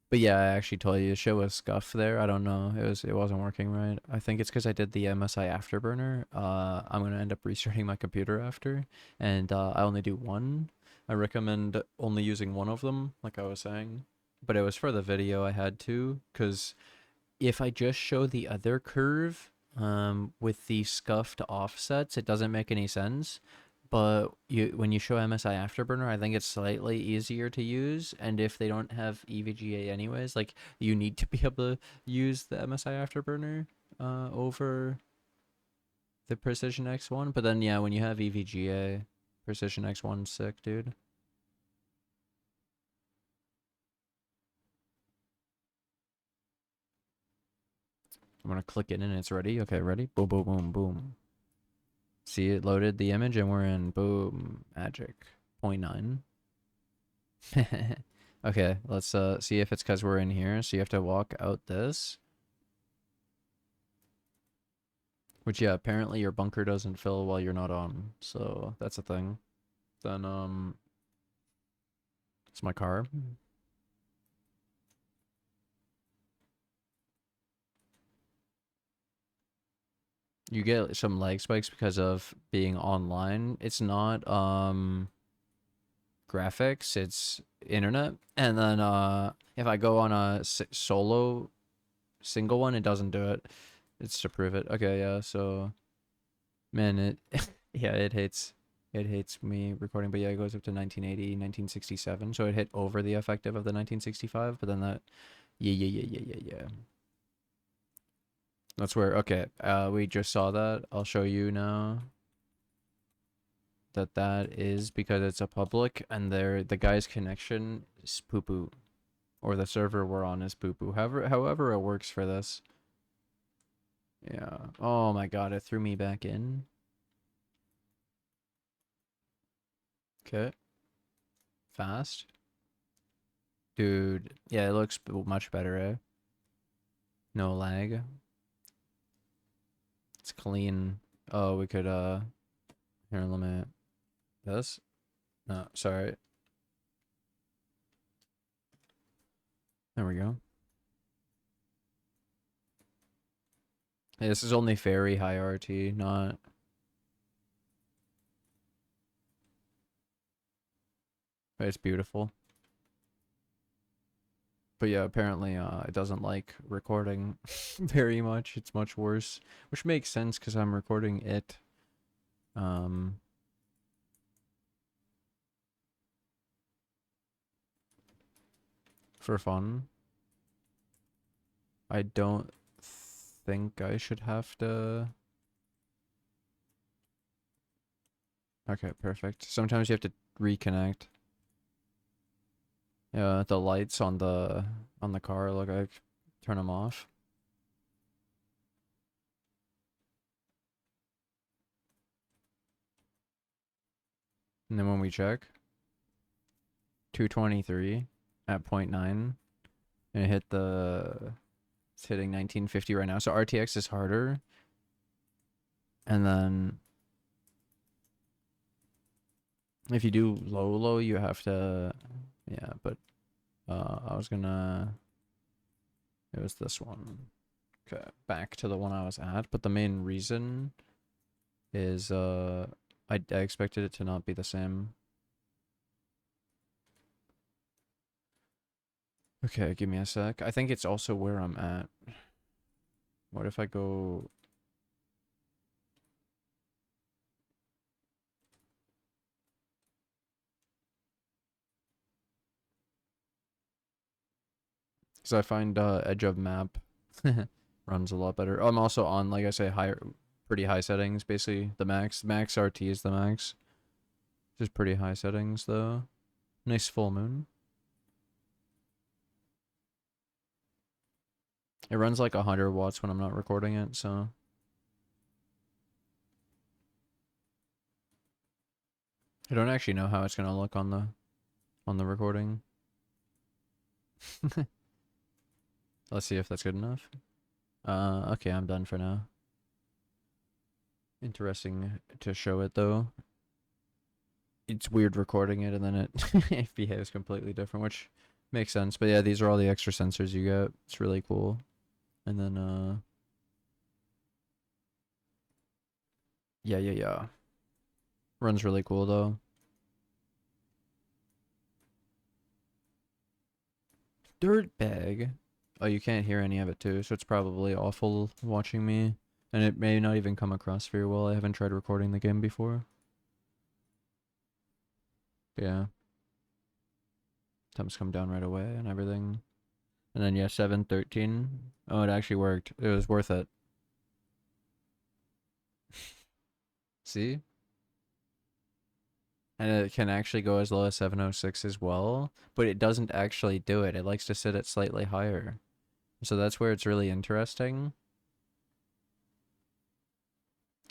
But yeah, I actually told you the show was scuffed there. I don't know. It wasn't working right. I think it's because I did the MSI Afterburner. I'm gonna end up restarting my computer after, and I only do one. I recommend only using one of them, like I was saying. But it was for the video I had to, because if I just show the other curve, with the scuffed offsets, it doesn't make any sense. But when you show MSI Afterburner, I think it's slightly easier to use. And if they don't have EVGA anyways, like you need to be able to use the MSI Afterburner over the Precision X1. But then yeah, when you have EVGA, Precision X1's sick, dude. I'm gonna click it and it's ready. Okay, ready? Boom, boom, boom, boom. See, it loaded the image and we're in. Boom, magic. 0.9. Okay, let's see if it's because we're in here. So you have to walk out this. Which yeah, apparently your bunker doesn't fill while you're not on. So that's a thing. Then it's my car. You get some lag spikes because of being online. It's not graphics, it's internet. And then if I go on a solo single one, it doesn't do it. It's to prove it. Okay, yeah, so man, it yeah, it hates me recording, but yeah, it goes up to 1980, 1967. So it hit over the effective of the 1965, but then that yeah. That's where okay, we just saw that. I'll show you now that is because it's a public and the guy's connection is poo poo. Or the server we're on is poo poo. However it works for this. Yeah. Oh my god, it threw me back in. Okay. Fast. Dude, yeah, it looks much better, eh? No lag. It's clean. Oh, we could here, let me this. No, sorry. There we go. Hey, this is only very high RT, not. But it's beautiful. But yeah, apparently it doesn't like recording very much. It's much worse, which makes sense because I'm recording it um for fun. I don't think I should have to. Okay, perfect. Sometimes you have to reconnect. Yeah, the lights on the car look like turn them off. And then when we check 223 at 0.9 and it hit it's hitting 1950 right now. So RTX is harder. And then if you do low, you have to, yeah, but I was gonna, it was this one. Okay, back to the one I was at, but the main reason is I expected it to not be the same. Okay, give me a sec. I think it's also where I'm at. What if I go... Because I find edge of map runs a lot better. I'm also on, like I say, pretty high settings, basically the max. Max RT is the max. Just pretty high settings though. Nice full moon. It runs like 100 watts when I'm not recording it, so... I don't actually know how it's gonna look on the recording. Let's see if that's good enough. Okay, I'm done for now. Interesting to show it though. It's weird recording it and then it behaves completely different, which makes sense. But yeah, these are all the extra sensors you get. It's really cool. And then yeah. Runs really cool though. Dirtbag. Oh, you can't hear any of it too, so it's probably awful watching me. And it may not even come across very well. I haven't tried recording the game before. Yeah. Temps come down right away and everything. And then yeah, 713. Oh, it actually worked. It was worth it. See? And it can actually go as low as 706 as well, but it doesn't actually do it. It likes to sit at slightly higher. So that's where it's really interesting.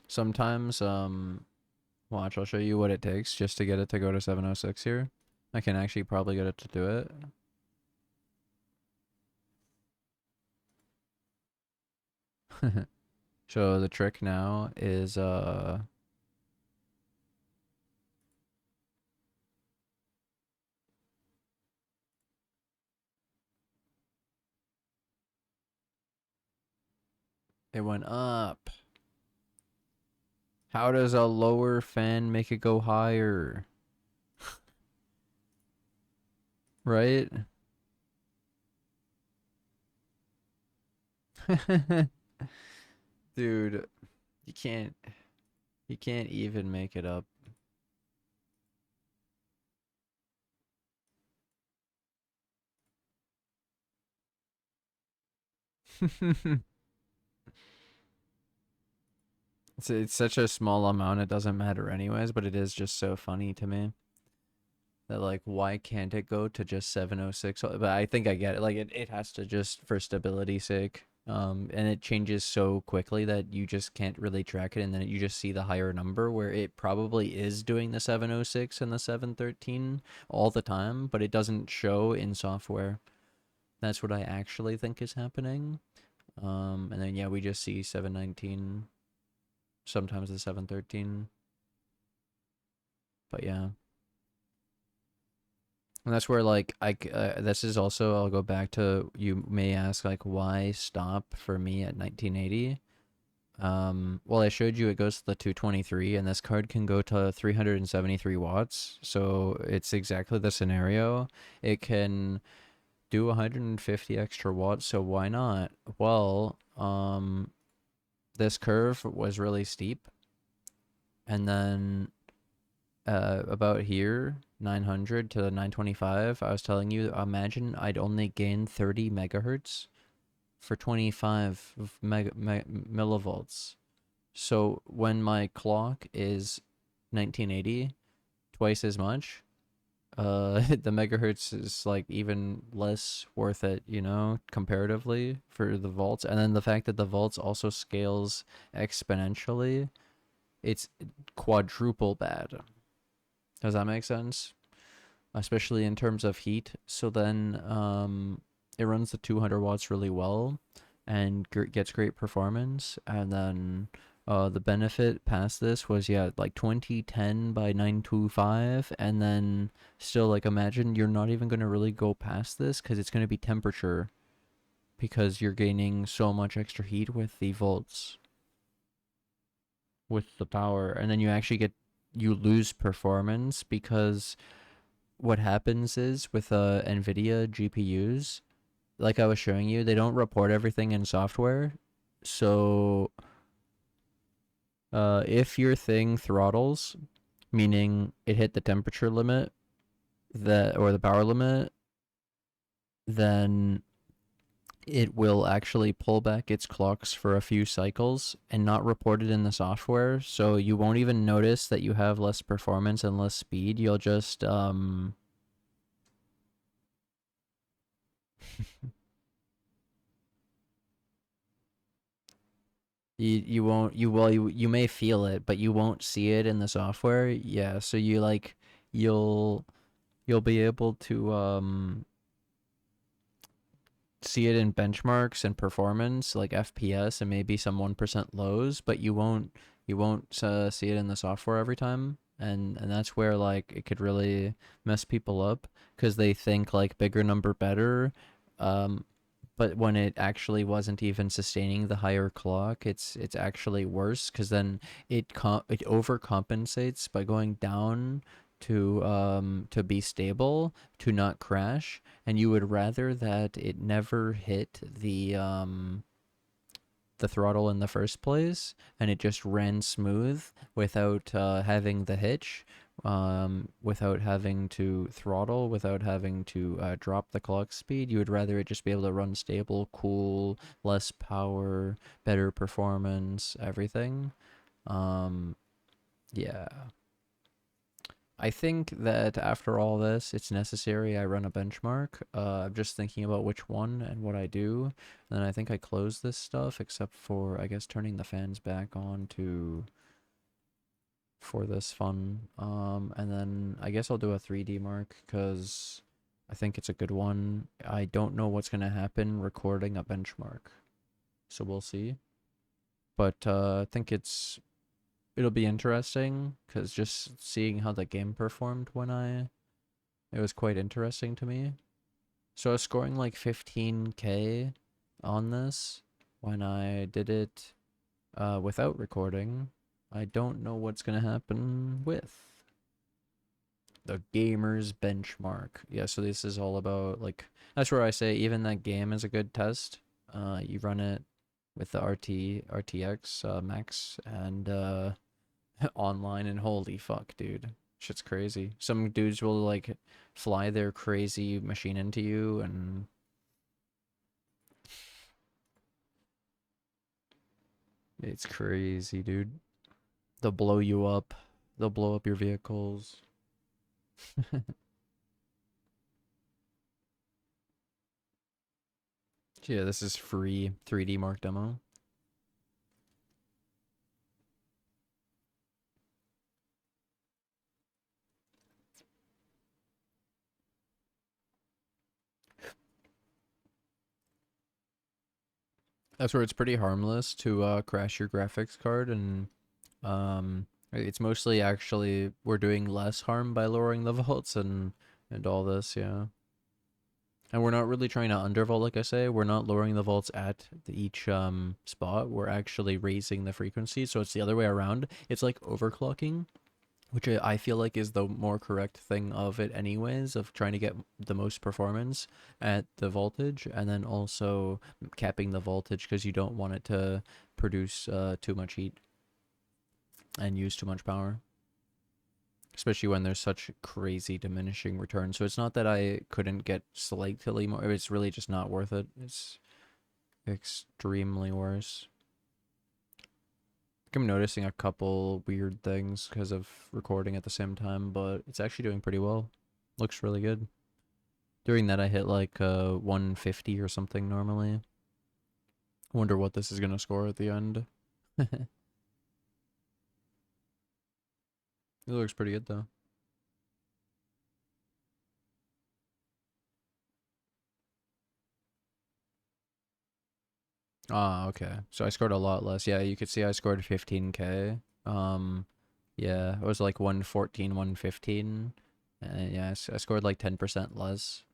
Sometimes, watch, I'll show you what it takes just to get it to go to 706 here. I can actually probably get it to do it. So the trick now is, it went up. How does a lower fan make it go higher? Right? Dude, you can't even make it up. It's such a small amount, it doesn't matter anyways, but it is just so funny to me. That like, why can't it go to just 706? But I think I get it. Like it has to just for stability's sake. And it changes so quickly that you just can't really track it, and then you just see the higher number where it probably is doing the 706 and the 713 all the time, but it doesn't show in software. That's what I actually think is happening. And then yeah, we just see 719, sometimes the 713. But yeah. And that's where like this is also, I'll go back to, you may ask like why stop for me at 1980. Well, I showed you it goes to the 223 and this card can go to 373 watts. So it's exactly the scenario. It can do 150 extra watts, so why not? Well, this curve was really steep, and then about here, 900 to 925, I was telling you, imagine I'd only gain 30 megahertz for 25 millivolts. So when my clock is 1980, twice as much, the megahertz is like even less worth it, you know, comparatively for the volts. And then the fact that the volts also scales exponentially, it's quadruple bad. Does that make sense? Especially in terms of heat. So then it runs the 200 watts really well and gets great performance. And then the benefit past this was, yeah, like 2010 by 925. And then still, like, imagine you're not even going to really go past this because it's going to be temperature because you're gaining so much extra heat with the volts, with the power. And then you lose performance because what happens is with Nvidia GPUs, like I was showing you, they don't report everything in software. So if your thing throttles, meaning it hit the temperature limit or the power limit, then it will actually pull back its clocks for a few cycles and not report it in the software. So you won't even notice that you have less performance and less speed. You'll just you may feel it, but you won't see it in the software. Yeah, so you'll you'll be able to see it in benchmarks and performance, like FPS and maybe some 1% lows, but you won't see it in the software every time. And that's where like it could really mess people up because they think like bigger number better. Um, but when it actually wasn't even sustaining the higher clock, it's actually worse because then it overcompensates by going down to be stable, to not crash, and you would rather that it never hit the throttle in the first place and it just ran smooth without having the hitch, without having to throttle, without having to drop the clock speed. You would rather it just be able to run stable, cool, less power, better performance, everything. Um, yeah. I think that after all this, it's necessary I run a benchmark. I'm just thinking about which one and what I do. And then I think I close this stuff, except for, I guess, turning the fans back on for this fun. And then I guess I'll do a 3D mark, because I think it's a good one. I don't know what's going to happen recording a benchmark, so we'll see. But I think it'll be interesting because just seeing how the game performed it was quite interesting to me. So I was scoring like 15K on this when I did it without recording. I don't know what's gonna happen with the gamer's benchmark. Yeah, so this is all about, like, that's where I say even that game is a good test. You run it with the RTX Max and online, and holy fuck, dude, shit's crazy. Some dudes will like fly their crazy machine into you, and it's crazy, dude. They'll blow you up. They'll blow up your vehicles. Yeah, this is free 3D Mark demo. That's where it's pretty harmless to crash your graphics card, and it's mostly actually we're doing less harm by lowering the volts and all this, yeah. And we're not really trying to undervolt, like I say. We're not lowering the volts at each spot. We're actually raising the frequency, so it's the other way around. It's like overclocking. which I feel like is the more correct thing of it anyways, of trying to get the most performance at the voltage, and then also capping the voltage because you don't want it to produce too much heat and use too much power, especially when there's such crazy diminishing returns. So it's not that I couldn't get slightly more, it's really just not worth it. It's extremely worse. I'm noticing a couple weird things because of recording at the same time, but it's actually doing pretty well. Looks really good. During that I hit like 150 or something normally. Wonder what this is gonna score at the end. It looks pretty good though. Ah, okay. So I scored a lot less. Yeah, you could see I scored 15k. Yeah, it was like 114, 115. Yeah, I scored like 10% less.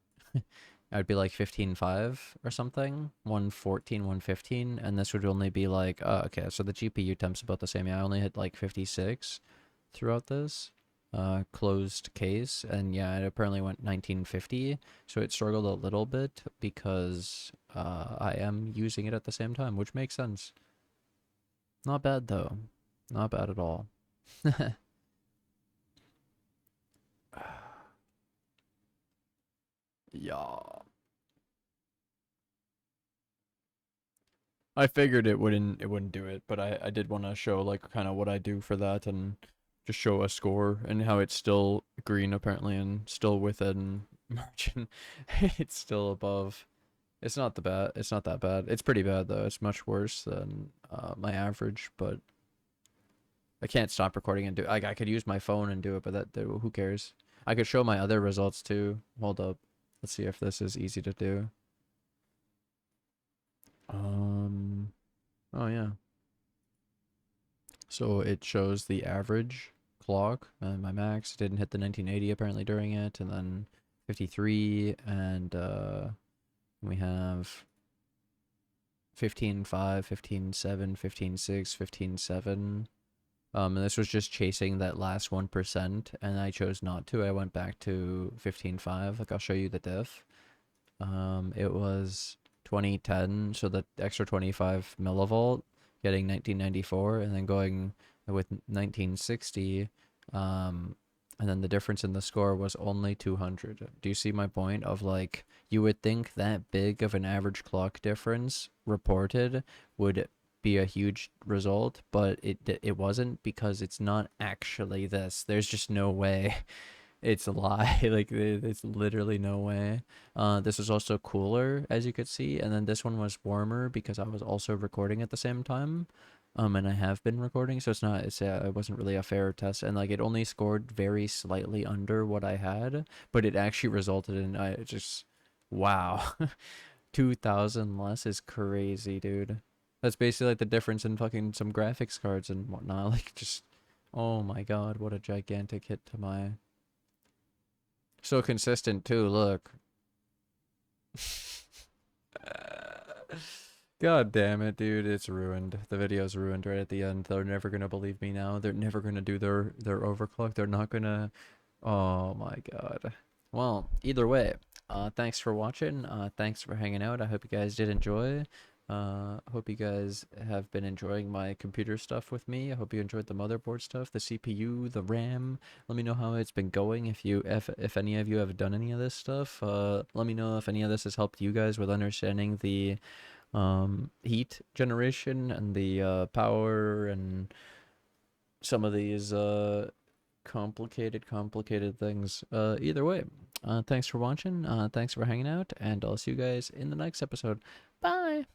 I'd be like 15.5 or something, 114, 115, and this would only be like, oh, okay, so the GPU temp's about the same. Yeah, I only hit like 56 throughout this closed case, and yeah, it apparently went 1950, so it struggled a little bit because I am using it at the same time, which makes sense. Not bad though, not bad at all. Yeah. I figured it wouldn't do it, but I did want to show like kind of what I do for that and just show a score and how it's still green apparently and still within margin. It's still above. It's not the bad. It's not that bad. It's pretty bad though. It's much worse than my average, but I can't stop recording and do. Like I could use my phone and do it, but who cares? I could show my other results too. Hold up. Let's see if this is easy to do. Um. Oh yeah. So it shows the average clock and my max didn't hit the 1980 apparently during it, and then 53, and we have 15.5, 15.7, 15.6, 15.7. And this was just chasing that last 1%, and I chose not to. I went back to 15.5. Like I'll show you the diff. It was 2010, so the extra 25 millivolt, getting 1994, and then going with 1960, and then the difference in the score was only 200. Do you see my point of like, you would think that big of an average clock difference reported would be a huge result, but it wasn't because it's not actually this. There's just no way. It's a lie. Like it's literally no way. This is also cooler, as you could see, and then this one was warmer because I was also recording at the same time. And I have been recording, so it wasn't really a fair test, and like it only scored very slightly under what I had, but it actually resulted in I just wow, 2,000 less is crazy, dude. That's basically like the difference in fucking some graphics cards and whatnot. Like just, oh my god, what a gigantic hit to my. So consistent too, look. God damn it, dude, it's ruined. The video's ruined right at the end. They're never gonna believe me now. They're never gonna do their overclock. They're not gonna. Oh my god. Well, either way, thanks for watching. Thanks for hanging out. I hope you guys did enjoy. Hope you guys have been enjoying my computer stuff with me. I hope you enjoyed the motherboard stuff, the CPU, the RAM. Let me know how it's been going. If any of you have done any of this stuff, let me know if any of this has helped you guys with understanding the heat generation and the power and some of these complicated things. Either way, thanks for watching. Thanks for hanging out, and I'll see you guys in the next episode. Bye.